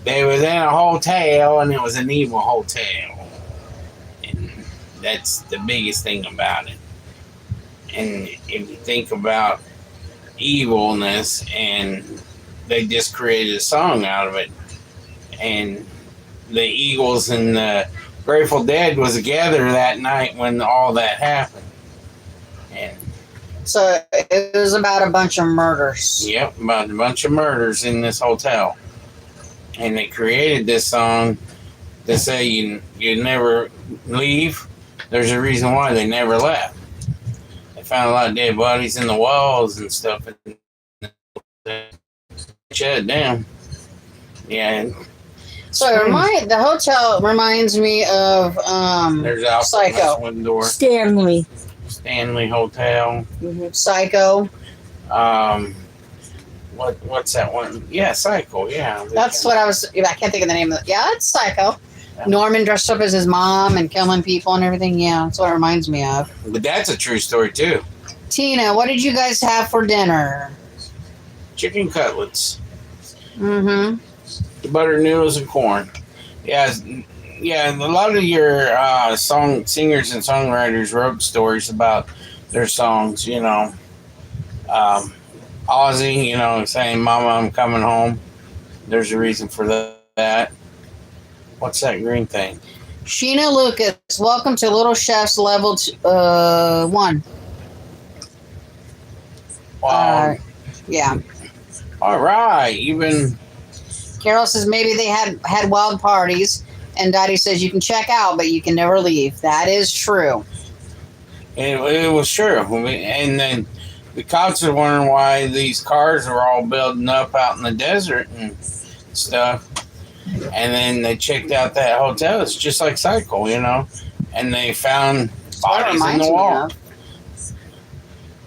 they was in a hotel, and it was an evil hotel. And that's the biggest thing about it. And if you think about evilness, and they just created a song out of it. And the Eagles and the Grateful Dead was together that night when all that happened. And So it was about a bunch of murders. Yep, about a bunch of murders in this hotel. And they created this song to say you never leave. There's a reason why they never left. They found a lot of dead bodies in the walls and stuff. And they shut it down. Yeah. So the hotel reminds me of There's Alpha Psycho. One door. Stanley. Stanley Hotel. Psycho. What's that one? Yeah, Psycho. Yeah, That's what I can't think of the name of it. Yeah, it's Psycho. Yeah. Norman dressed up as his mom and killing people and everything. Yeah, that's what it reminds me of. But that's a true story too. Tina, what did you guys have for dinner? Chicken cutlets, Mm-hmm. butter noodles, and corn. Yeah, yeah. A lot of your singers and songwriters wrote stories about their songs. Ozzy, saying "Mama, I'm coming home." There's a reason for that. What's that green thing? Sheena Lucas, welcome to Little Chef's Level 1. Wow. Yeah. All right. Even Carol says maybe they had wild parties, and Dottie says you can check out, but you can never leave. That is true. it was true. And then the cops are wondering why these cars are all building up out in the desert and stuff. And then they checked out that hotel. It's just like Psycho, and they found bodies in the wall.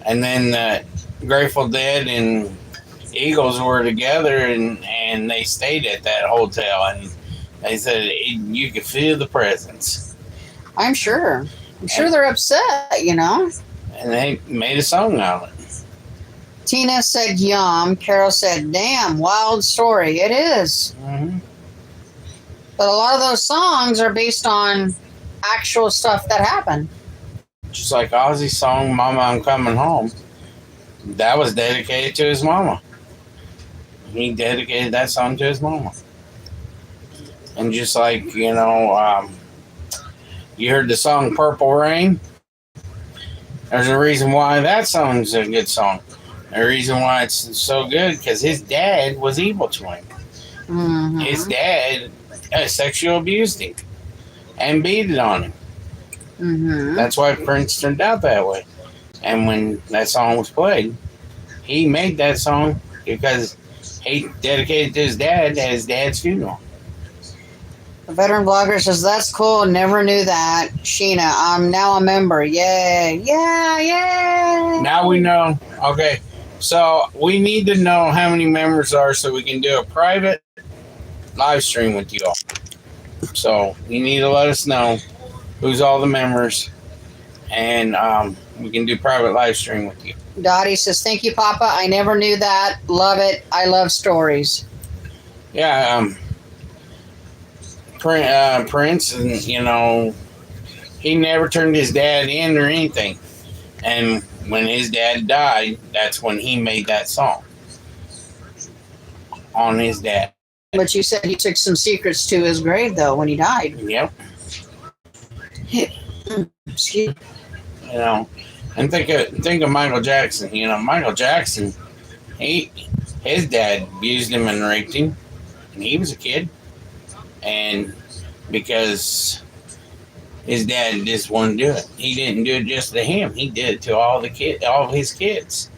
And then Grateful Dead and Eagles were together, and they stayed at that hotel, and they said you could feel the presence. I'm sure they're upset, And they made a song out of it. Tina said yum. Carol said, damn, wild story. It is. Mm-hmm. But a lot of those songs are based on actual stuff that happened. Just like Ozzy's song, Mama, I'm Coming Home. That was dedicated to his mama. He dedicated that song to his mama. And just like, you heard the song Purple Rain. There's a reason why that song's a good song. The reason why it's so good, because his dad was evil to him. Mm-hmm. His dad sexually abused him and beat it on him. Mm-hmm. That's why Prince turned out that way. And when that song was played, he made that song because he dedicated to his dad at his dad's funeral. The veteran blogger says, that's cool. Never knew that. Sheena, I'm now a member. Yay. Yeah, yay. Now we know. Okay, so we need to know how many members are so we can do a private live stream with you all. So you need to let us know who's all the members, and we can do private live stream with you. Dottie says, thank you, Papa. I never knew that. Love it. I love stories. Yeah, Prince, and he never turned his dad in or anything. And when his dad died, that's when he made that song on his dad. But you said he took some secrets to his grave, though, when he died. Yep. Excuse me. And think of Michael Jackson. Michael Jackson, his dad abused him and raped him, and he was a kid. And because his dad just wouldn't do it, he didn't do it just to him. He did it to all of his kids.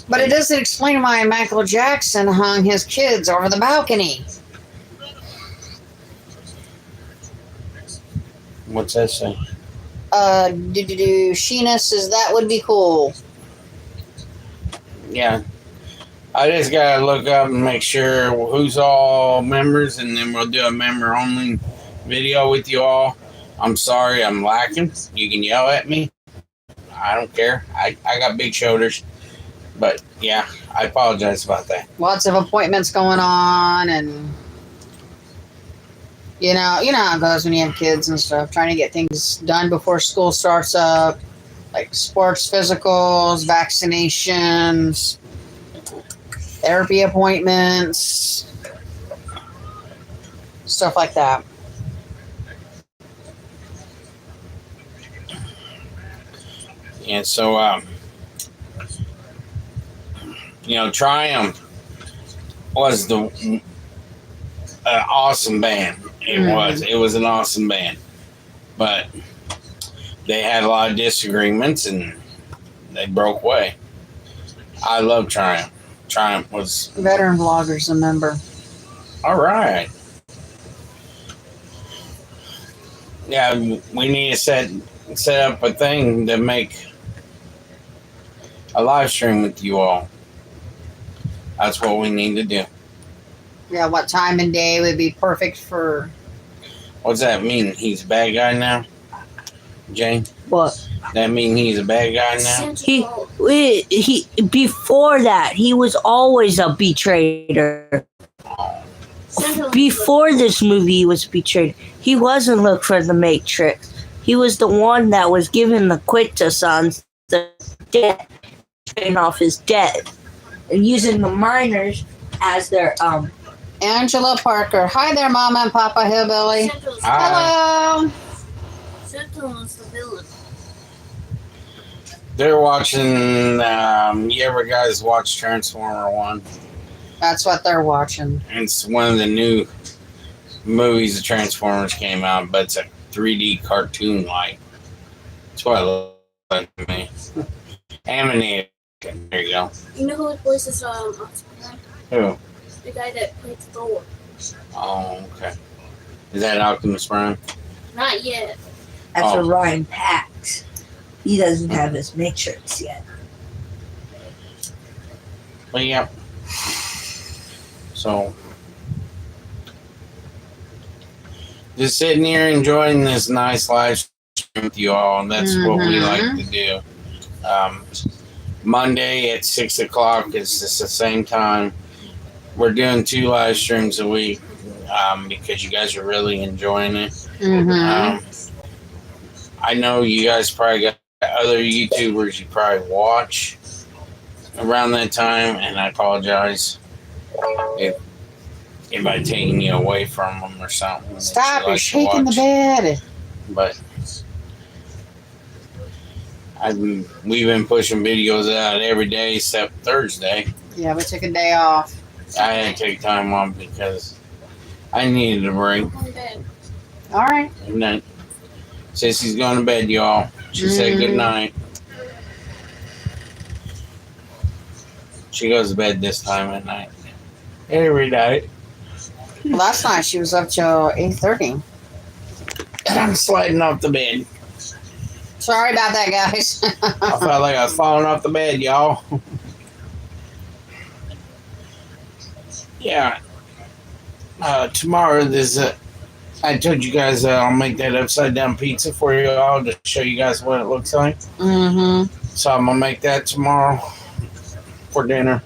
But it doesn't explain why Michael Jackson hung his kids over the balcony. What's that say? Sheena says that would be cool. Yeah. I just gotta look up and make sure who's all members, and then we'll do a member only video with you all. I'm sorry I'm lacking. You can yell at me. I don't care. I got big shoulders. But yeah, I apologize about that. Lots of appointments going on, and you know how it goes when you have kids and stuff, trying to get things done before school starts up, like sports physicals, vaccinations, therapy appointments, stuff like that. And so You know, Triumph was the awesome band. It was an awesome band, but they had a lot of disagreements and they broke away. I love Triumph. Triumph was Veteran Vloggers a member. all right. Yeah, we need to set up a thing to make a live stream with you all. That's what we need to do. Yeah, what time and day would be perfect for? What's that mean? He's a bad guy now, Jane? What? That mean he's a bad guy now? He before that he was always a betrayer. Before this movie, he was betrayed. He wasn't looked for the Matrix. He was the one that was given the Quintessons, the debt, paying off his debt, and using the miners as their Angela Parker. Hi there, Mama and Papa Hillbilly. Hello. Sentinel is the villain. They're watching. You ever guys watch Transformer 1? That's what they're watching. It's one of the new movies of Transformers came out, but it's a 3D cartoon like. That's what I love to me. Animated. There you go. You know who voices Optimus Prime? Who? The guy that played Thor. Oh, okay. Is that Optimus Prime? Not yet. That's Orion Pax. He doesn't have his Matrix yet. But yeah. So, just sitting here enjoying this nice live stream with you all, and that's what we like to do. Monday at 6 o'clock is just the same time. We're doing 2 live streams a week because you guys are really enjoying it. I know you guys probably got other YouTubers you probably watch around that time, and I apologize if I taking you away from them or something. Stop! You're shaking the bed. But we've been pushing videos out every day except Thursday. Yeah, we took a day off. I had to take time off because I needed a break. Go to bed. All right. Good night. Sissy's going to bed, y'all. She said good night. She goes to bed this time at night. Every night. Last night she was up till 8:30. And I'm sliding off the bed. Sorry about that, guys. I felt like I was falling off the bed, y'all. Yeah. Tomorrow there's I told you guys I'll make that upside down pizza for you all to show you guys what it looks like. So I'm gonna make that tomorrow for dinner.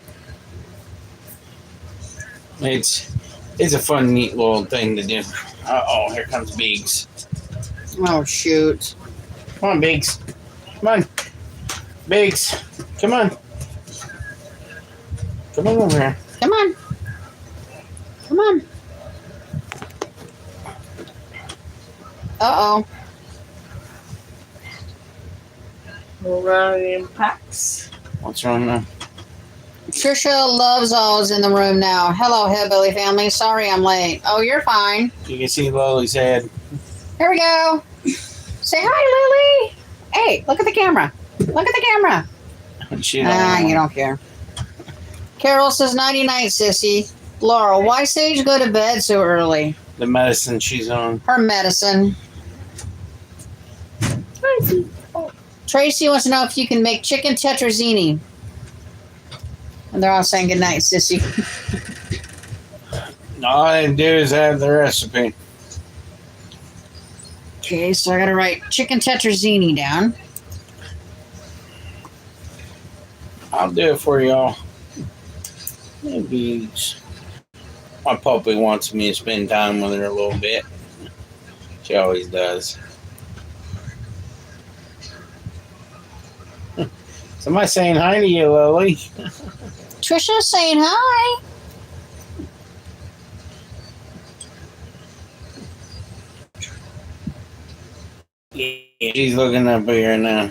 It's a fun, neat little thing to do. Oh, here comes Biggs. Oh, shoot. Come on, Biggs. Come on. Biggs. Come on. Come on over here. Come on. Come on. Uh-oh. Orion Pax. What's wrong now? Trisha Loves All's in the room now. Hello, Hillbilly family. Sorry I'm late. Oh, you're fine. You can see Lily's head. Here we go. Say hi, Lily. Hey, look at the camera. Look at the camera. She don't You don't care. Carol says, nighty night, sissy. Laurel, why Sage go to bed so early? The medicine she's on. Her medicine. Tracy wants to know if you can make chicken tetrazzini. And they're all saying good night, sissy. All I do is have the recipe. Okay, so I gotta write chicken tetrazzini down. I'll do it for y'all. Maybe my puppy wants me to spend time with her a little bit. She always does. Somebody saying hi to you, Lily. Trisha's saying hi. Yeah, she's looking up here now.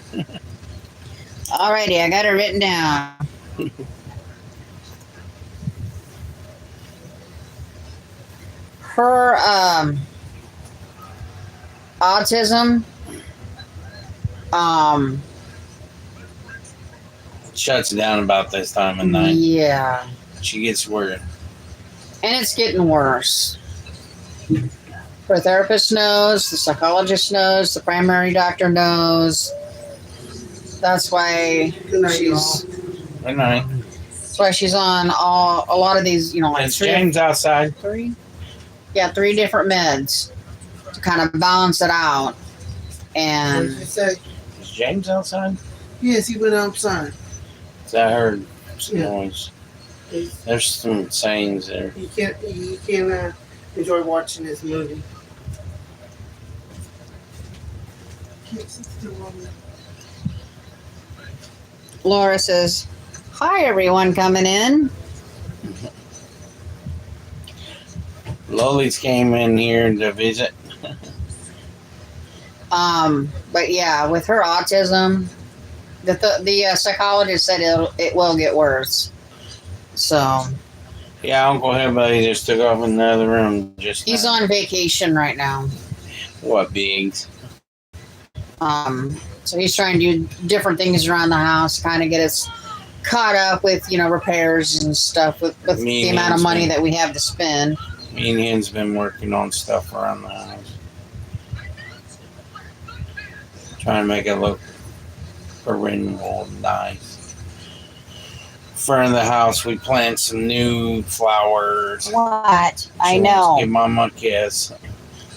Alrighty, I got it written down. her autism. Shuts down about this time of night. Yeah, She gets worried. and it's getting worse. Her therapist knows, the psychologist knows, the primary doctor knows. That's why she's. Good night. That's why she's on a lot of these. Like Is James outside? three different meds to kind of balance it out. What And did you say? Is James outside? Yes, he went outside. I heard some Yeah. noise. He's- There's some sayings there. He can't enjoy watching this movie. Laura says, "Hi, everyone coming in." Loli's came in here to visit. But yeah, with her autism, the psychologist said it will get worse. So Yeah, Uncle Hillbilly just took off in the other room. he's on vacation right now. What bigs? So he's trying to do different things around the house, kind of get us caught up with repairs and stuff with the amount of money that we have to spend. Me and him's been working on stuff around the house. Trying to make it look original and nice. Front of the house, we plant some new flowers. What? I She wants to know. give Mama a kiss.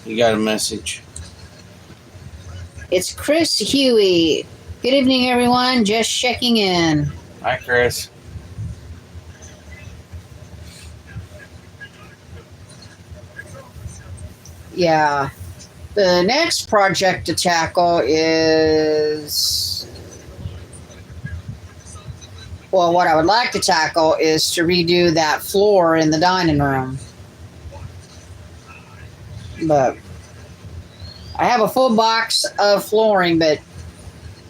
You got a message? It's Chris Huey. Good evening, everyone. Just checking in. Hi, Chris. Yeah. The next project to tackle is. Well, what I would like to tackle is to redo that floor in the dining room. But I have a full box of flooring, but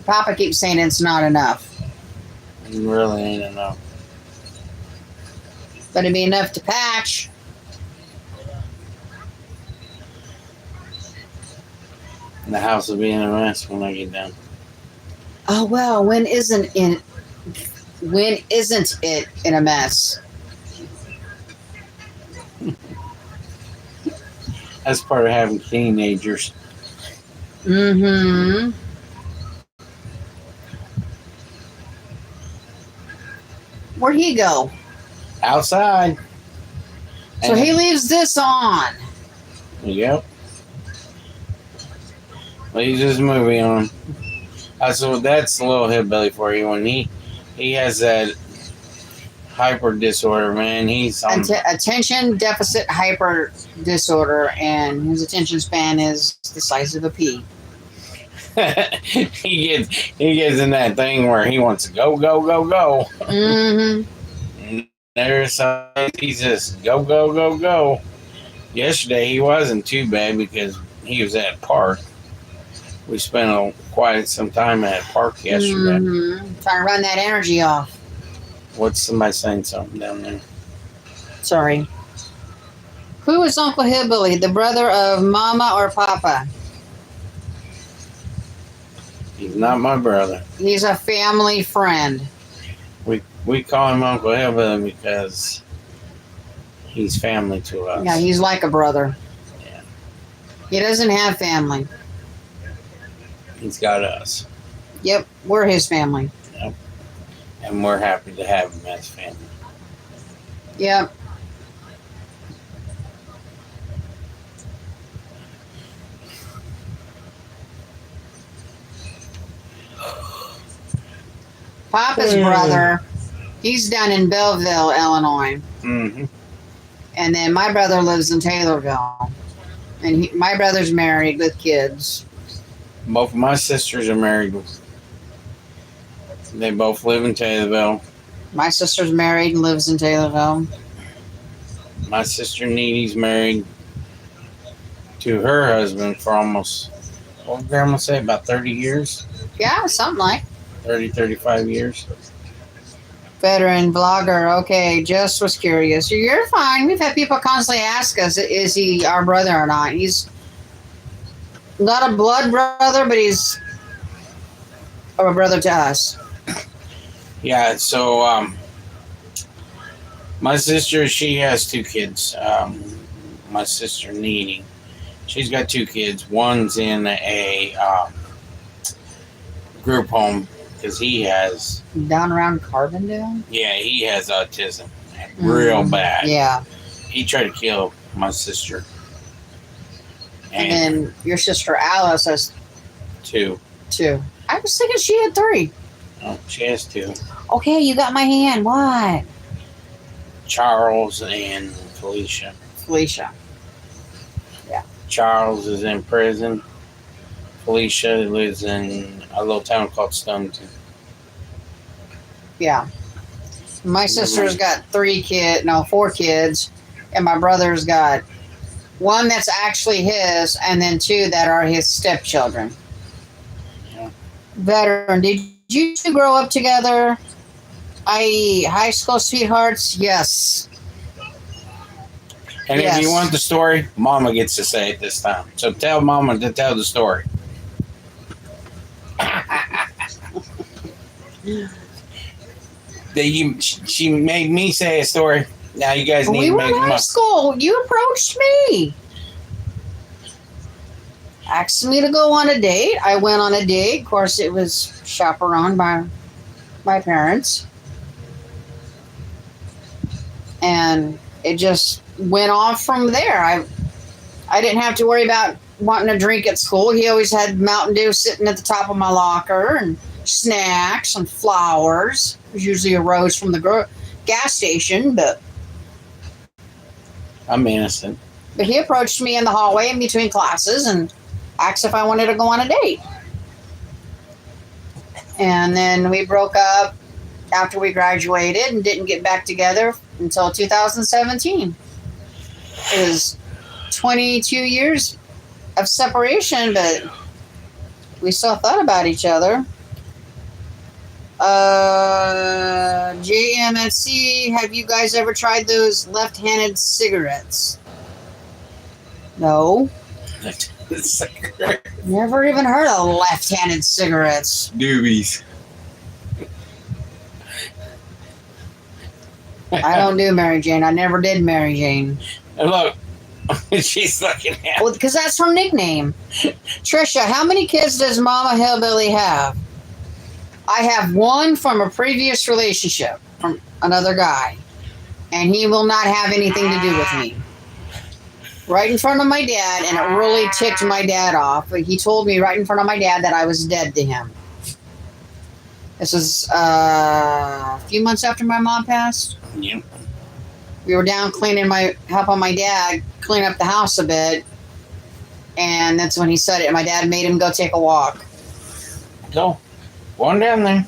Papa keeps saying it's not enough. It really ain't enough. But it'd be enough to patch. And the house will be in a mess when I get done. Oh well, when isn't it in a mess? That's part of having teenagers. Mm-hmm. Where'd he go? Outside. So he leaves this on. Yep. Leaves his movie on. That's a little hillbilly for you. When he has that hyper disorder, man. He's on. Attention deficit hyper disorder, and his attention span is the size of a pea. he gets in that thing where he wants to go. Mm-hmm. And there's some, he's just go. Yesterday he wasn't too bad because he was at a park. We spent quite some time at a park yesterday. Mm-hmm. Trying to run that energy off. What's somebody saying something down there? Sorry. Who is Uncle Hillbilly? The brother of Mama or Papa? He's not my brother. He's a family friend. We call him Uncle Hillbilly because he's family to us. Yeah, he's like a brother. Yeah. He doesn't have family. He's got us. Yep, we're his family. And we're happy to have him as family. Yep. Papa's brother, he's down in Belleville, Illinois. Mm-hmm. And then my brother lives in Taylorville. And my brother's married with kids. Both of my sisters are married. They both live in Taylorville. My sister's married and lives in Taylorville. My sister Needy's married to her husband for almost, what did Grandma say, about 30 years? Yeah, something like. 35 years. Veteran vlogger. Okay, just was curious. You're fine. We've had people constantly ask us, is he our brother or not? He's not a blood brother, but he's a brother to us. Yeah, so my sister, she has two kids. My sister Nene, she's got two kids. One's in a group home because he has, Down around Carbondale? yeah, he has autism, real bad. Yeah. He tried to kill my sister. And then your sister Alice has two. two. I was thinking she had three. Oh, she has two. Okay, you got my hand. What? Charles and Felicia. Felicia. Charles is in prison. Felicia lives in a little town called Stonington. Yeah. My sister's got four kids. And my brother's got one that's actually his, and then two that are his stepchildren. Yeah. Veteran. Did you two grow up together? I.e., high school sweethearts? Yes. And Yes. if you want the story, Mama gets to say it this time. So tell Mama to tell the story. She made me say a story. Now you guys need We to were make in them high up. school. You approached me. Asked me to go on a date. I went on a date. Of course, it was chaperoned by my parents. And it just went off from there. I didn't have to worry about wanting a drink at school. He always had Mountain Dew sitting at the top of my locker and snacks and flowers. It was usually a rose from the gas station, but I'm innocent. he approached me in the hallway in between classes and asked if I wanted to go on a date. And then we broke up after we graduated and didn't get back together until 2017. It was 22 years of separation, but we still thought about each other. JMFC, have you guys ever tried those left-handed cigarettes? No. Never even heard of left-handed cigarettes. Doobies. I don't do Mary Jane. I never did Mary Jane. And look, she's looking at. Well, because that's her nickname. Trisha, how many kids does Mama Hillbilly have? I have one from a previous relationship from another guy, and he will not have anything to do with me. Right in front of my dad, and it really ticked my dad off. But he told me right in front of my dad that I was dead to him. This was a few months after my mom passed. Yep. We were down helping my dad clean up the house a bit, and that's when he said it. And my dad made him go take a walk. Go. One down there.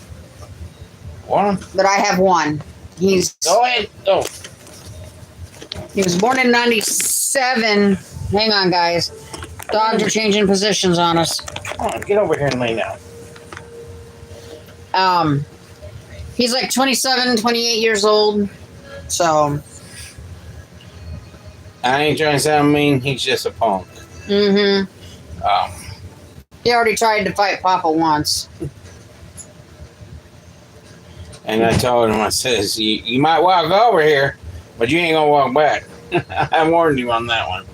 One. But I have one. Go ahead. Go. He was born in 97. Hang on, guys. Dogs are changing positions on us. Come on, get over here and lay down. He's like 27, 28 years old. So, I ain't trying to sound mean. He's just a punk. He already tried to fight Papa once. And I told him, I says, you might walk over here, but you ain't gonna walk back. I warned you on that one.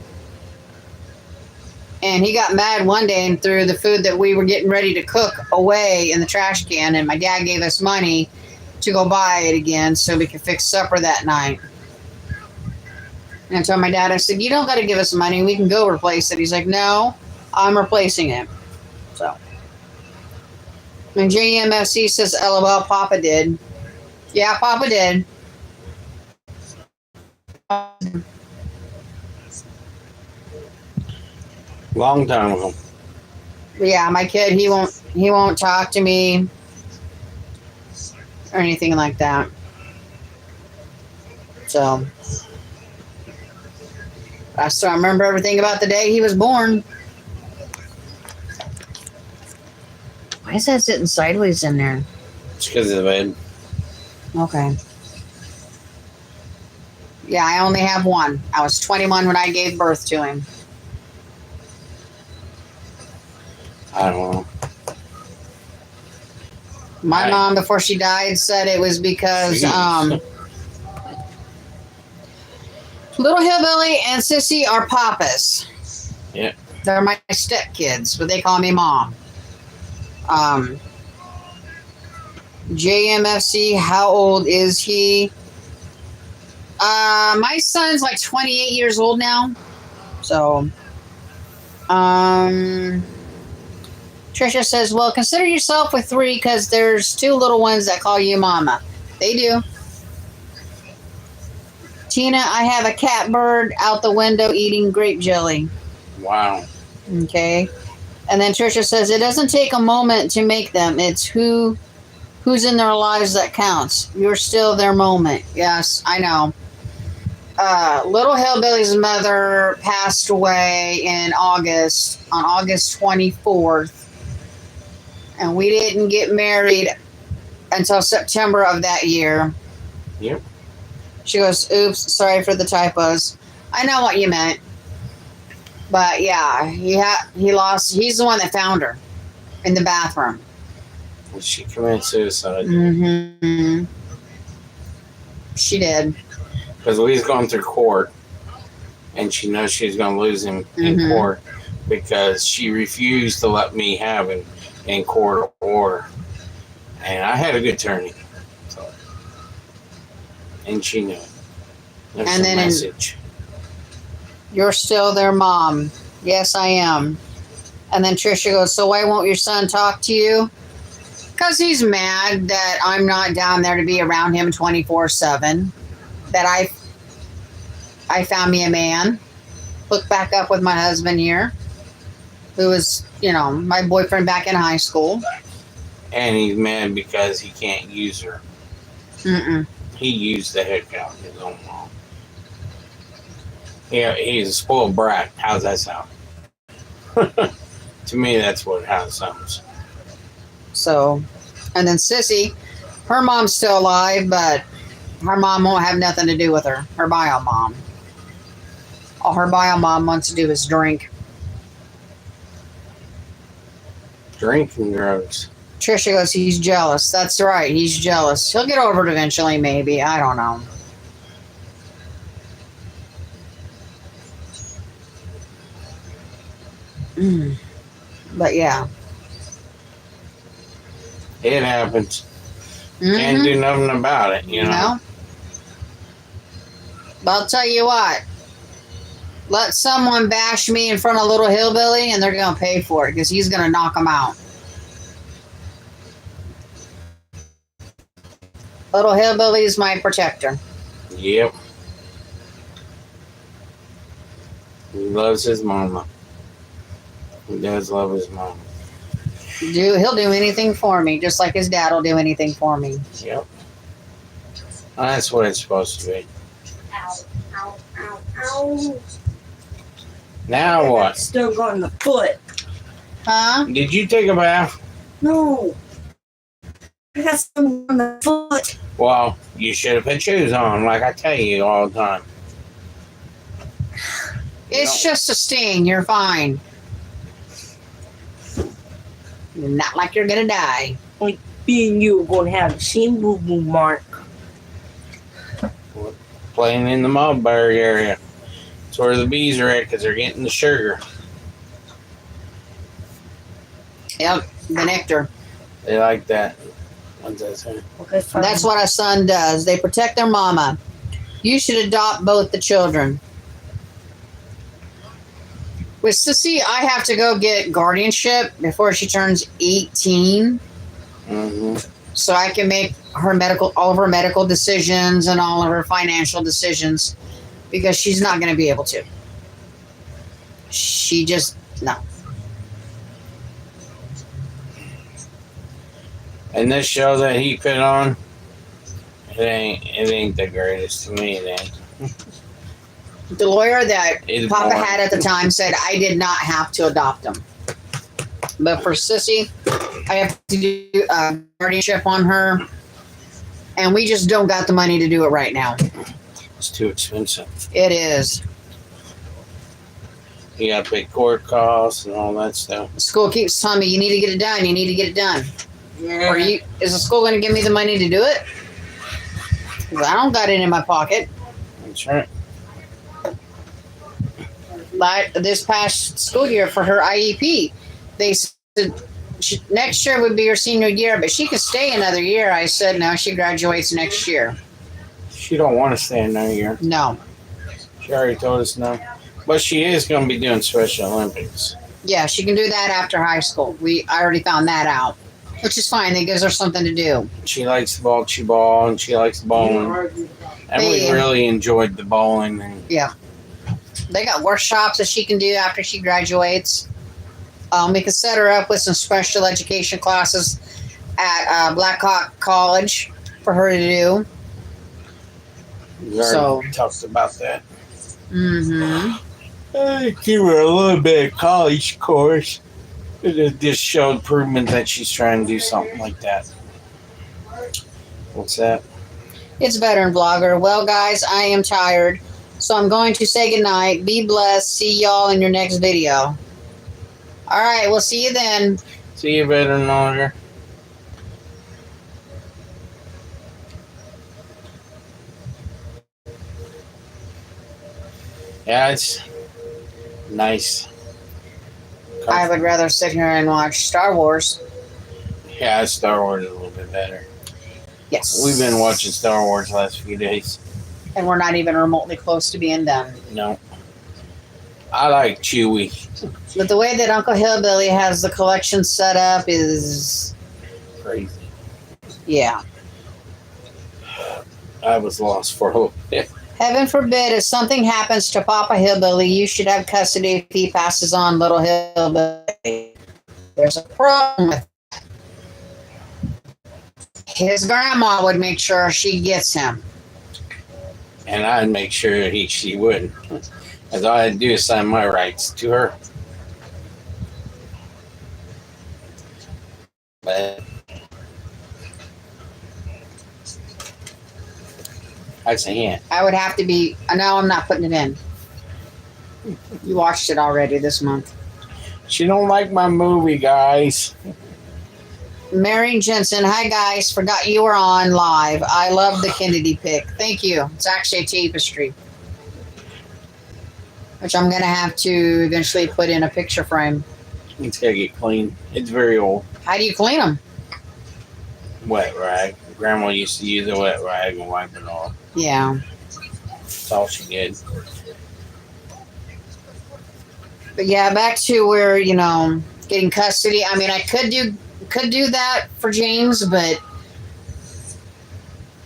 And he got mad one day and threw the food that we were getting ready to cook away in the trash can. And my dad gave us money to go buy it again so we could fix supper that night. And I told my dad, I said, you don't got to give us money. We can go replace it. He's like, no, I'm replacing it. So. And JMFC says, LOL, Papa did. Yeah, Papa did. Long time ago. Yeah, my kid, he won't talk to me or anything like that. So I still remember everything about the day he was born. Why is that sitting sideways in there? It's because of the bed. Okay. Yeah, I only have one. I was 21 when I gave birth to him. I don't know. My mom, before she died, said it was because Jeez. Little Hillbilly and Sissy are papas. Yeah. They're my stepkids, but they call me mom. JMFC, how old is he? My son's like 28 years old now. So, Trisha says, well, consider yourself with 3 because there's 2 little ones that call you mama. They do. Tina, I have a catbird out the window eating grape jelly. Wow. Okay. And then Trisha says, it doesn't take a moment to make them. It's who's in their lives that counts. You're still their moment. Yes, I know. Little Hillbilly's mother passed away in August, on August 24th. And we didn't get married until September of that year. Yep. She goes, oops, sorry for the typos. I know what you meant. But yeah, he lost, he's the one that found her in the bathroom. She committed suicide. Mm-hmm. She did. Because Lee's going through court, and she knows she's going to lose him in court because she refused to let me have him in court order. And I had a good attorney. So. And she knew it. There's And a then message. You're still their mom. Yes, I am. And then Trisha goes, so why won't your son talk to you? Because he's mad that I'm not down there to be around him 24/7. That I found me a man. Hooked back up with my husband here. Who was, my boyfriend back in high school. And he's mad because he can't use her. Mm-mm. He used the heck out of his own mom. Yeah, he's a spoiled brat. How's that sound? To me, that's how it sounds. So, and then Sissy, her mom's still alive, but her mom won't have nothing to do with her. Her bio mom. All her bio mom wants to do is drink. Drinking drugs. Trisha goes, he's jealous. That's right, he's jealous. He'll get over it eventually, maybe. I don't know. But yeah. It happens. Mm-hmm. Can't do nothing about it, No. But I'll tell you what. Let someone bash me in front of Little Hillbilly and they're going to pay for it because he's going to knock them out. Little Hillbilly is my protector. Yep. He loves his mama. He does love his mama. He'll do anything for me, just like his dad will do anything for me. Yep. That's what it's supposed to be. Ow, ow, ow, ow. Now what? Still got in the foot. Huh? Did you take a bath? No. I got something on the foot. Well, you should have put shoes on, like I tell you all the time. It's just a sting. You're fine. Not like you're going to die. Like me and you are going to have the same boo-boo mark. Playing in the mulberry area. That's where the bees are at because they're getting the sugar. Yep, the nectar. They like that. What's that say? Okay, fine. That's what a son does. They protect their mama. You should adopt both the children. With Sissy, I have to go get guardianship before she turns 18. Mm-hmm. So I can make all of her medical decisions and all of her financial decisions because she's not going to be able to. She just, no. And this show that he put on, it ain't the greatest to me. It ain't. The lawyer that It's Papa boring. had at the time said I did not have to adopt him. But for Sissy, I have to do guardianship on her. And we just don't got the money to do it right now. It's too expensive. It is. You got to pay court costs and all that stuff. School keeps telling me you need to get it done. You need to get it done. Yeah. Or is the school going to give me the money to do it? 'Cause I don't got it in my pocket. That's right. Like this past school year for her IEP, they said next year would be her senior year, but she could stay another year. I said no, she graduates next year. She don't want to stay another year. No. She already told us no. But she is going to be doing Special Olympics. Yeah, she can do that after high school. I already found that out, which is fine. It gives her something to do. She likes the bocce ball and she likes bowling. And we really enjoyed the bowling. And Yeah. They got workshops that she can do after she graduates. We can set her up with some special education classes at Blackhawk College for her to do. we already talked about that. Mm-hmm. I give her a little bit of college course. It just showed improvement that she's trying to do something like that. What's that? It's Veteran Vlogger. Well, guys, I am tired, so I'm going to say goodnight. Be blessed. See y'all in your next video. All right, we'll see you then. See you, Veteran Vlogger. Yeah, it's nice. I would rather sit here and watch Star Wars. Yeah, Star Wars is a little bit better. Yes. We've been watching Star Wars the last few days. And we're not even remotely close to being done. No. I like Chewie. But the way that Uncle Hillbilly has the collection set up is, Crazy. yeah. I was lost for a little bit. Heaven forbid if something happens to Papa Hillbilly, you should have custody if he passes on Little Hillbilly. There's a problem with that. His grandma would make sure she gets him. And I'd make sure she wouldn't. As all I had to do is sign my rights to her. But that's a hint. I would have to be. No, I'm not putting it in. You watched it already this month. She don't like my movie, guys. Mary Jensen, hi guys. Forgot you were on live. I love the Kennedy pic. Thank you. It's actually a tapestry, which I'm gonna have to eventually put in a picture frame. It's gotta get clean. It's very old. How do you clean them? Wet rag. Grandma used to use a wet rag and wipe it off. Yeah. That's all she did. But yeah, back to where, getting custody. I mean, I could do that for James, but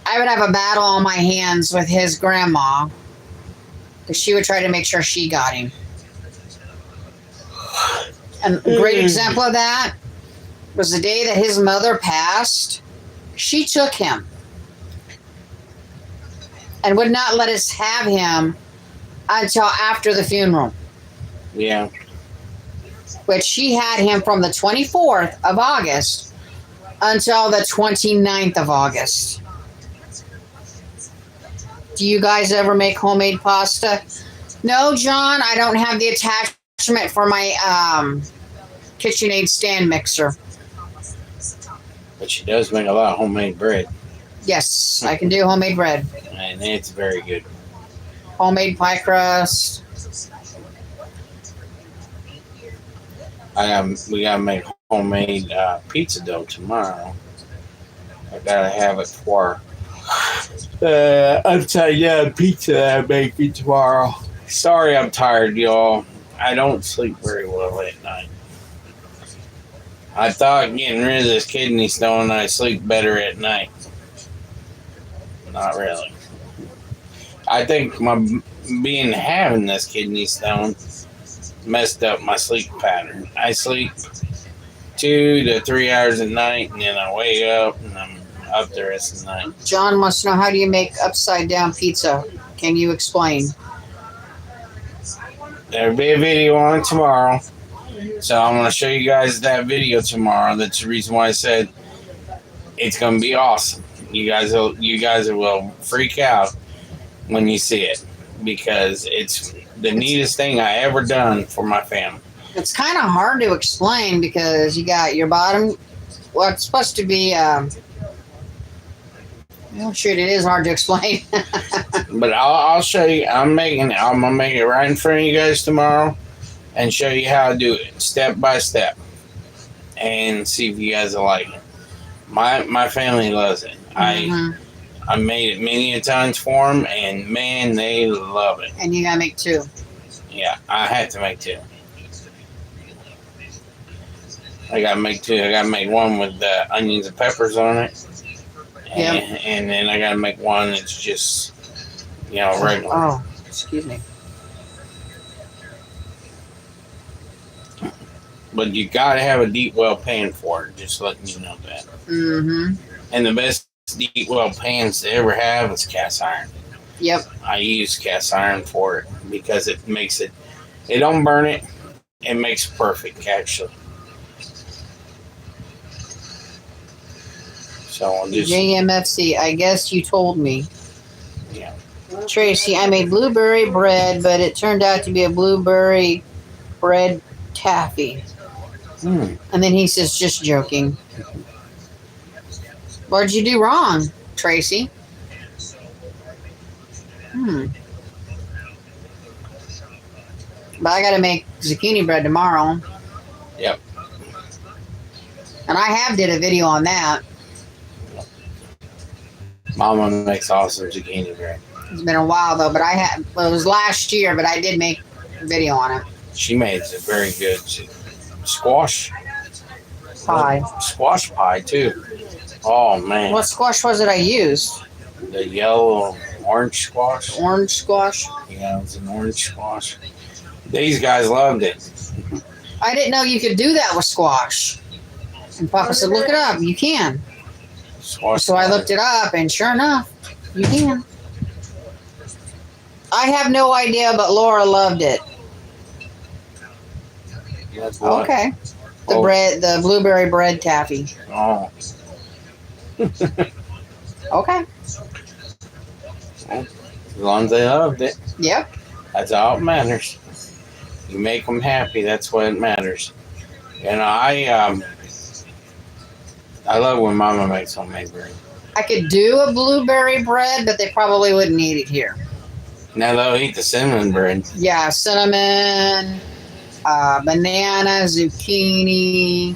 I would have a battle on my hands with his grandma because she would try to make sure she got him. And a great example of that was the day that his mother passed. She took him and would not let us have him until after the funeral. Yeah. But she had him from the 24th of August until the 29th of August. Do you guys ever make homemade pasta? No, John, I don't have the attachment for my KitchenAid stand mixer. But she does make a lot of homemade bread. Yes, I can do homemade bread. And it's very good. Homemade pie crust. We gotta make homemade pizza dough tomorrow. I gotta have it for upside down pizza that I'm making tomorrow. Sorry I'm tired, y'all. I don't sleep very well at night. I thought getting rid of this kidney stone I'd sleep better at night. Not really. I think having this kidney stone messed up my sleep pattern. I sleep 2 to 3 hours a night, and then I wake up and I'm up the rest of the night. John wants to know, how do you make upside down pizza? Can you explain? There'll be a video on it tomorrow. So I'm going to show you guys that video tomorrow. That's the reason why I said it's going to be awesome. You guys will freak out when you see it because it's the neatest thing I ever done for my family. It's kind of hard to explain because you got your bottom. Well, it's supposed to be. Oh shoot! It is hard to explain. But I'll show you. I'm gonna make it right in front of you guys tomorrow, and show you how to do it step by step, and see if you guys will like it. My family loves it. Mhm. I made it many a times for them, and man, they love it. And you gotta make 2. Yeah, I had to make 2. I gotta make 2. I gotta make one with onions and peppers on it. And then I gotta make one that's just, regular. Oh, excuse me. But you gotta have a deep well pan for it. Just letting you know that. Mm-hmm. And the best deep well pans to ever have is cast iron. Yep. I use cast iron for it because it makes it. It don't burn it. It makes it perfect actually. So I'll just. JMFC. I guess you told me. Yeah. Tracy, I made blueberry bread, but it turned out to be a blueberry bread taffy. Hmm. And then he says, just joking. What did you do wrong, Tracy? But I got to make zucchini bread tomorrow. Yep. And I have did a video on that. Mama makes awesome zucchini bread. It's been a while though, but it was last year, but I did make a video on it. She made a very good squash Pie. Squash pie too. Oh man. What squash was it I used? The yellow orange squash. Orange squash? Yeah, it was an orange squash. These guys loved it. I didn't know you could do that with squash. And Papa said, look it up. You can. Squash So I looked it up, and sure enough, you can. I have no idea, but Laura loved it. That's what- Okay. The Oh. bread, the blueberry bread taffy. Oh. Okay. As long as they loved it, Yep. that's all that matters. You make them happy. That's what matters. And I love when Mama makes homemade bread. I could do a blueberry bread, but they probably wouldn't eat it here. Now they'll eat the cinnamon bread. Yeah, cinnamon, banana, zucchini,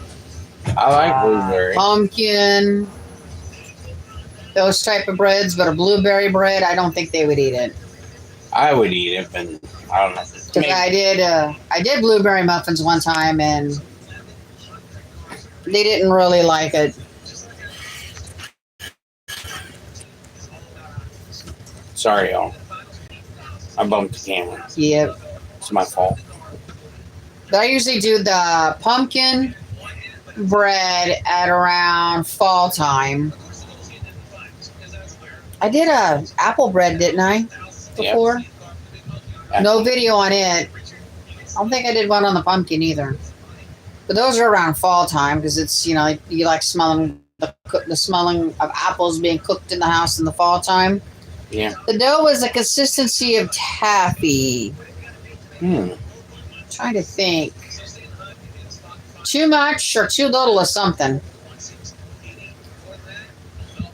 I like blueberry. pumpkin, those type of breads. But a blueberry bread, I don't think they would eat it. I would eat it, but I don't know. Because Maybe. I did blueberry muffins one time, and they didn't really like it. Sorry, y'all. I bumped the camera. Yep. It's my fault. But I usually do the pumpkin bread at around fall time. I did a apple bread, didn't I? Before? Yeah. No video on it. I don't think I did one on the pumpkin either. But those are around fall time because it's, you like smelling the smelling of apples being cooked in the house in the fall time. Yeah. The dough was the consistency of taffy. Trying to think. Too much or too little of something.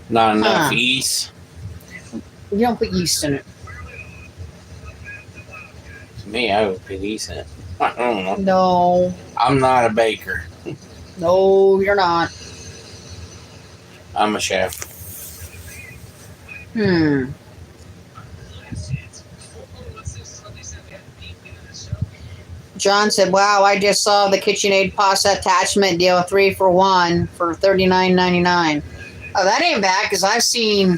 Not enough Huh. yeast. You don't put yeast in it. To me, I would put yeast in it. I don't know. No. I'm not a baker. No, you're not. I'm a chef. John said, wow, I just saw the KitchenAid pasta attachment deal 3 for 1 for $39.99. Oh, that ain't bad because I've seen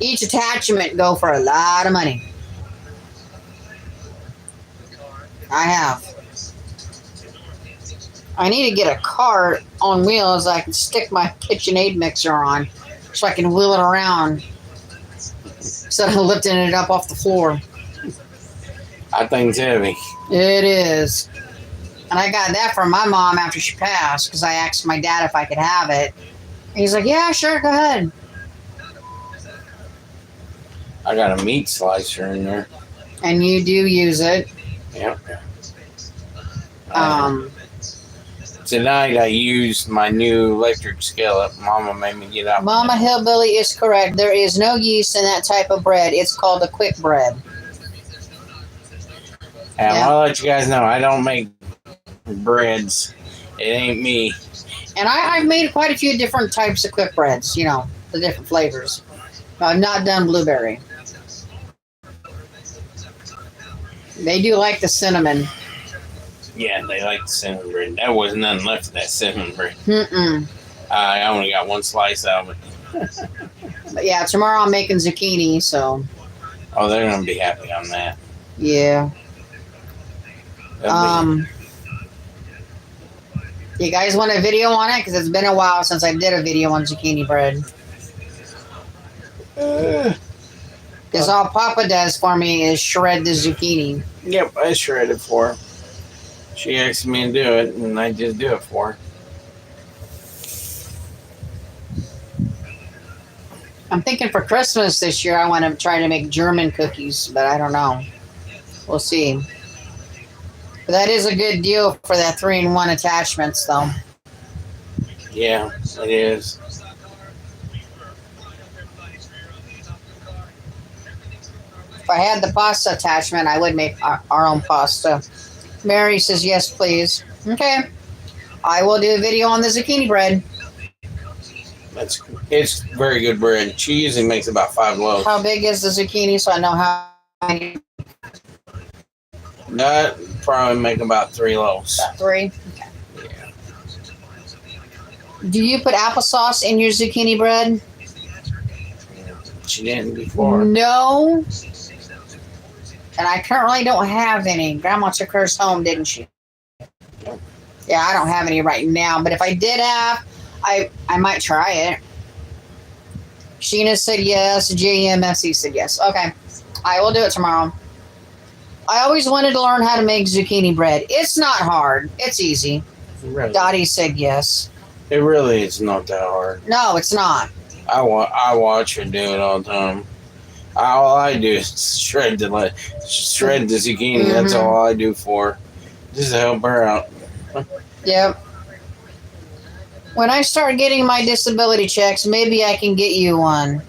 each attachment go for a lot of money. I have. I need to get a cart on wheels I can stick my KitchenAid mixer on so I can wheel it around instead of lifting it up off the floor. I think it's heavy. It is. And I got that from my mom after she passed because I asked my dad if I could have it. And he's like, yeah, sure, go ahead. I got a meat slicer in there. And you do use it. Yep. Um, Tonight I used my new electric skillet. Mama made me get out. Mama Hillbilly is correct. There is no yeast in that type of bread. It's called a quick bread. And Yeah. I'll let you guys know I don't make breads. It ain't me. And I've made quite a few different types of quick breads, you know, the different flavors. I've not done blueberry. They do like the cinnamon. Yeah, they like the cinnamon bread. There was nothing left of that cinnamon bread. Mm-mm. I only got one slice of it. But yeah, tomorrow I'm making zucchini, so Oh, they're gonna be happy on that. yeah. They'll be- You guys want a video on it? Because it's been a while since I did a video on zucchini bread. Because all Papa does for me is shred the zucchini. Yep, I shredded for her. She asked me to do it, and I just do it for her. I'm thinking for Christmas this year I want to try to make German cookies, but I don't know. We'll see. But that is a good deal for that 3-in-1 attachments, though. Yeah, it is. If I had the pasta attachment, I would make our own pasta. Mary says, yes, please. Okay. I will do a video on the zucchini bread. It's very good bread. She usually makes about 5 loaves. How big is the zucchini so I know how many? That probably make about 3 loaves. About 3? Okay. Yeah. Do you put applesauce in your zucchini bread? She didn't before. No. And I currently don't have any. Grandma took hers home, didn't she? Yeah, I don't have any right now. But if I did have, I might try it. Sheena said yes. JMFC said yes. Okay. I will do it tomorrow. I always wanted to learn how to make zucchini bread. It's not hard. It's easy. Really. Dottie said yes. It really is not that hard. No, it's not. I watch her do it all the time. All I do is shred the zucchini. That's all I do for her. Just to help her out. Yep. When I start getting my disability checks, maybe I can get you one.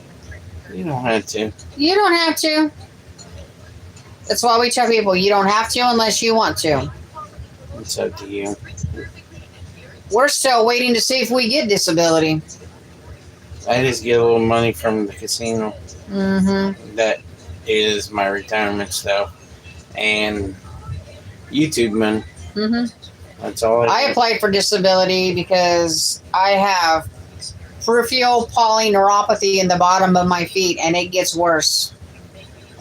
You don't have to. You don't have to. That's why we tell people you don't have to unless you want to. It's up to you. We're still waiting to see if we get disability. I just get a little money from the casino. Mm-hmm. That is my retirement stuff. And YouTube money. Mm-hmm. That's all I I do. applied for disability because I have peripheral polyneuropathy in the bottom of my feet, and it gets worse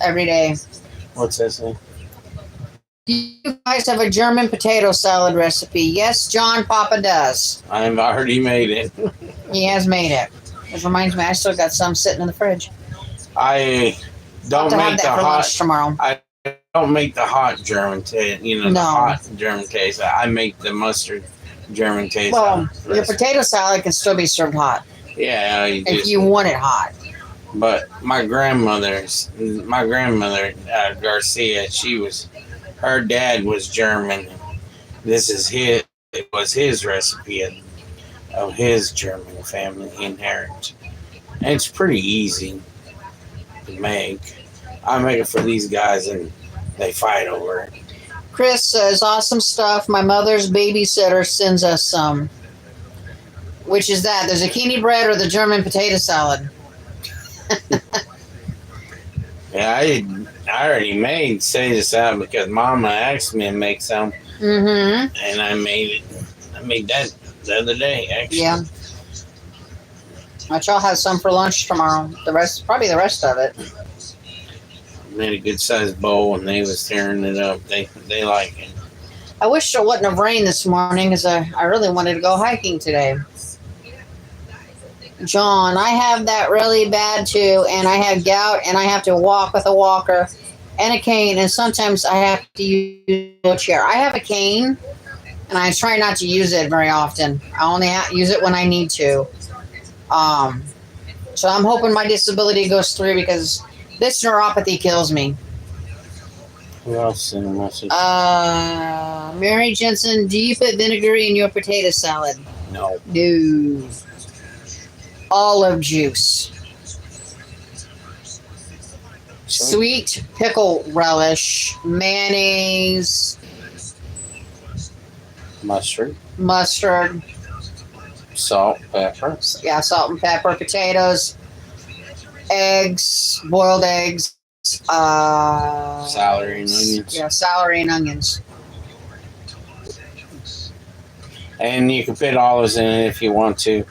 every day. What's that say? Do you guys have a German potato salad recipe? Yes, John Papa does. I've already made it. He has made it. It reminds me, I still got some sitting in the fridge. I I'll have don't to have make the that for hot. lunch tomorrow. I don't make the hot German taste. The No. hot German taste. I make the mustard German taste. Well, your recipe. potato salad can still be served hot Yeah, if you want it hot. But my grandmother, Garcia, her dad was German. It was his recipe of his German family he inherited. And it's pretty easy to make. I make it for these guys and they fight over it. Chris says, awesome stuff. My mother's babysitter sends us some. Which is that? The zucchini bread or the German potato salad? Yeah, I already made this out because Mama asked me to make some, Mm-hmm. and I made it. I made that the other day, actually. Yeah. I'll have some for lunch tomorrow. Probably the rest of it. Made a good sized bowl, and they was tearing it up. They like it. I wish it wouldn't have rained this morning because I really wanted to go hiking today. John, I have that really bad too, and I have gout, and I have to walk with a walker and a cane, and sometimes I have to use a wheelchair. I have a cane, and I try not to use it very often. I only use it when I need to. So I'm hoping my disability goes through because This neuropathy kills me. Who else sent a message? Mary Jensen, do you put vinegar in your potato salad? No. No. Olive juice. Sweet pickle relish. Mayonnaise. Mustard, Mustard. salt, pepper. Yeah, salt and pepper. Potatoes. Eggs. Boiled eggs. Celery and onions. Yeah, celery and onions. And you can put olives in it if you want to.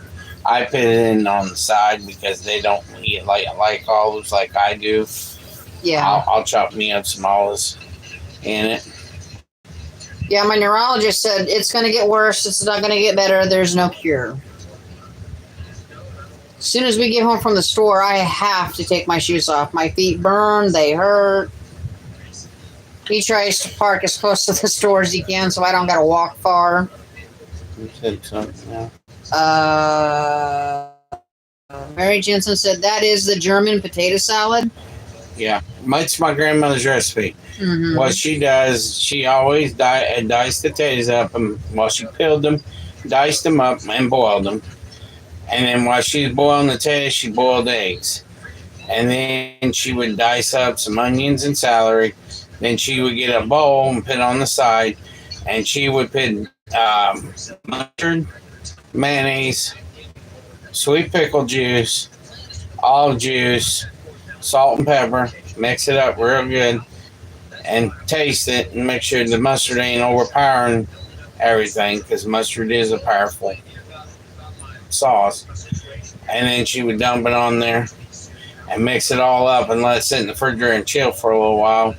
I put it in on the side because they don't eat like olives like I do. Yeah. I'll chop me up some olives in it. Yeah, my neurologist said it's going to get worse. It's not going to get better. There's no cure. As soon as we get home from the store, I have to take my shoes off. My feet burn. They hurt. He tries to park as close to the store as he can so I don't got to walk far. You said something. Yeah. Mary Jensen said that is the German potato salad. Yeah, it's my grandmother's recipe. Mm-hmm. What she does, she always diced potatoes up, and while she peeled them, diced them up and boiled them. And then while she was boiling the potatoes, she boiled eggs. And then she would dice up some onions and celery. Then she would get a bowl and put it on the side, and she would put mustard, mayonnaise, sweet pickle juice, olive juice, salt and pepper, mix it up real good, and taste it and make sure the mustard ain't overpowering everything, because mustard is a powerful sauce. And then she would dump it on there and mix it all up and let it sit in the refrigerator and chill for a little while.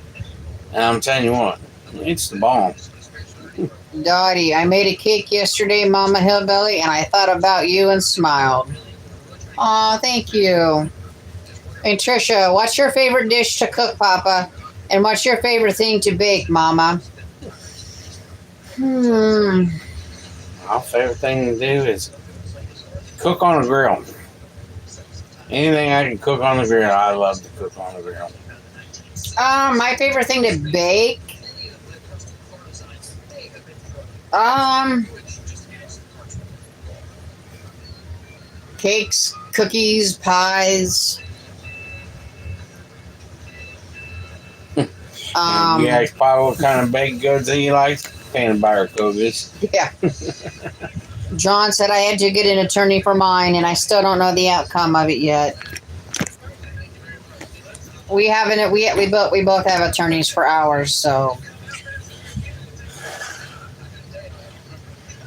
And I'm telling you what, it's the bomb. Dottie, I made a cake yesterday, Mama Hillbilly, and I thought about you and smiled. Aw, thank you. And Trisha, what's your favorite dish to cook, Papa? And what's your favorite thing to bake, Mama? My favorite thing to do is cook on a grill. Anything I can cook on the grill, I love to cook on the grill. My favorite thing to bake? Cakes, cookies, pies. You ask Papa what kind of baked goods he likes, peanut butter cookies. Yeah. John said I had to get an attorney for mine, and I still don't know the outcome of it yet. We haven't. We both have attorneys for ours. So,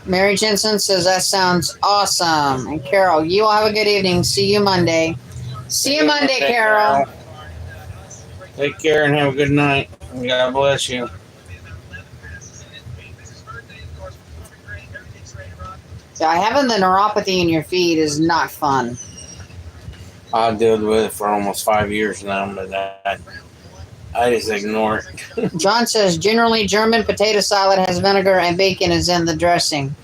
Mary Jensen says that sounds awesome. And Carol, you all have a good evening. See you Monday. See you Monday, Carol. Take care and have a good night. God bless you. Yeah, having the neuropathy in your feet is not fun. I've dealt with it for almost 5 years now, but I just ignore it. John says generally German potato salad has vinegar and bacon is in the dressing.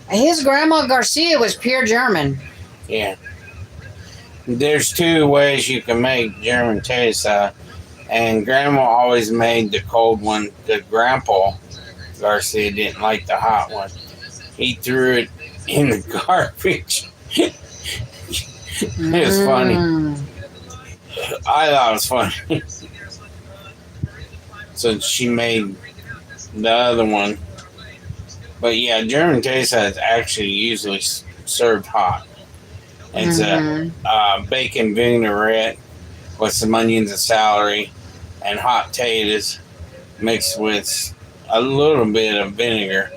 His grandma Garcia was pure German. Yeah. There's two ways you can make German potato salad, and Grandma always made the cold one. The Grandpa Garcia didn't like the hot one. He threw it in the garbage. It was funny. I thought it was funny. So she made the other one. But yeah, German potato salad is actually usually served hot. It's a bacon vinaigrette with some onions and celery and hot potatoes mixed with a little bit of vinegar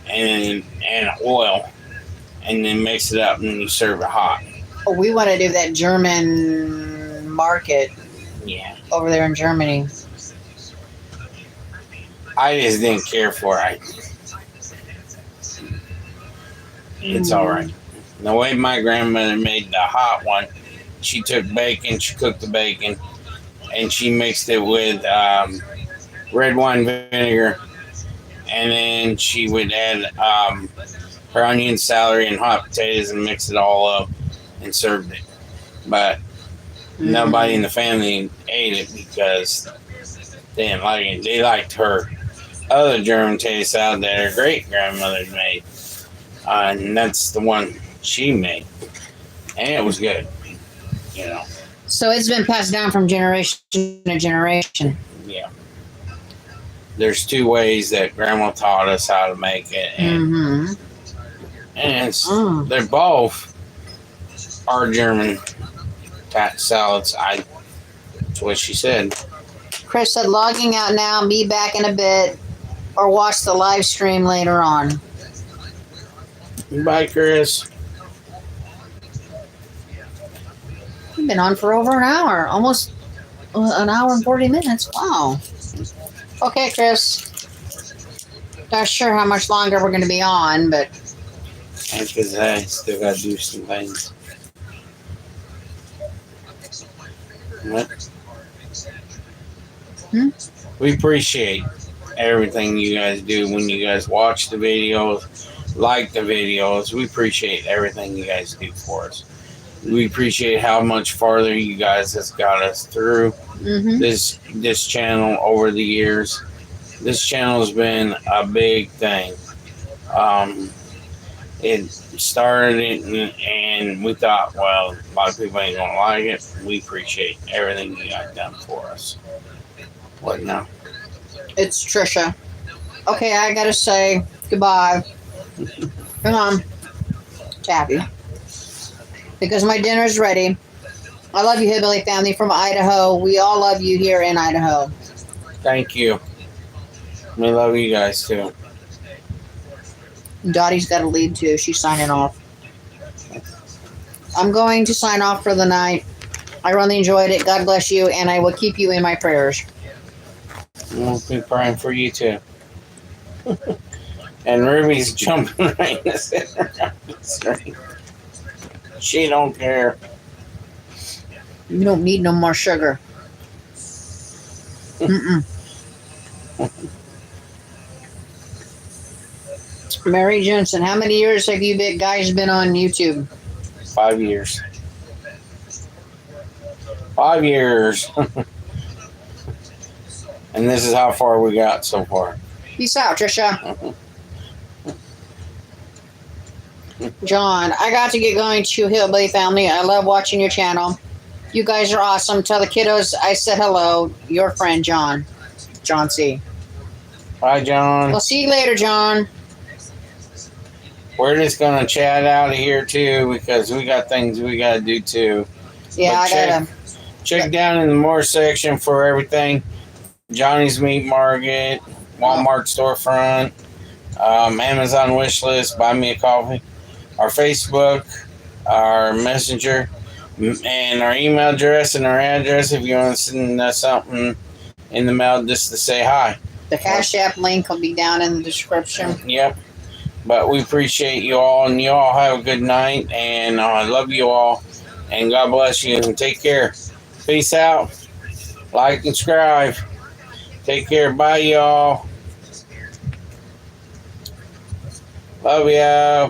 and oil, and then mix it up and you serve it hot. Oh, we want to do that German market Yeah. over there in Germany. I just didn't care for it. It's all right. The way my grandmother made the hot one, she took bacon, she cooked the bacon, and she mixed it with red wine vinegar, and then she would add her onion, celery, and hot potatoes and mix it all up and served it. But Nobody in the family ate it because they didn't like it. They liked her other German taste salad that her great grandmother made. And that's the one she made. And it was good. You know. So it's been passed down from generation to generation. Yeah. There's 2 ways that grandma taught us how to make it. And, and it's, they're both are German salads. That's what she said. Chris said, logging out now, be back in a bit, or watch the live stream later on. Bye, Chris. We've been on for over an hour, almost an hour and 40 minutes. Wow. Okay, Chris. Not sure how much longer we're going to be on, but. That's because I still got to do some things. What? We appreciate everything you guys do when you guys watch the videos, like the videos. We appreciate everything you guys do for us. We appreciate how much farther you guys has got us through this channel over the years. This channel has been a big thing. It started and we thought, well, a lot of people ain't gonna like it. We appreciate everything you got done for us. What now? It's Trisha. Okay, I gotta say goodbye. Come on, Taffy. Because my dinner's ready. I love you, Hillbilly family from Idaho. We all love you here in Idaho. Thank you. We love you guys too. Dottie's got to leave too. She's signing off. I'm going to sign off for the night. I really enjoyed it. God bless you, and I will keep you in my prayers. We'll be praying for you too. And Ruby's jumping right in the center of the screen. She don't care. You don't need no more sugar. Mary Jensen, how many years have you guys been on YouTube? 5 years. 5 years. And this is how far we got so far. Peace out, Trisha. John, I got to get going to Hillbilly family. I love watching your channel. You guys are awesome. Tell the kiddos I said hello. Your friend, John. John C. Bye, John. We'll see you later, John. We're just going to chat out of here, too, because we got things we got to do, too. Yeah, but I gotta. Check down in the more section for everything. Johnny's Meat Market, Walmart storefront, Amazon wish list, buy me a coffee, our Facebook, our messenger, and our email address and our address if you want to send us something in the mail just to say hi. The Cash App link will be down in the description. Yep. But we appreciate you all, and you all have a good night, and I love you all, and God bless you, and take care. Peace out. Like and subscribe. Take care. Bye, y'all. Love ya.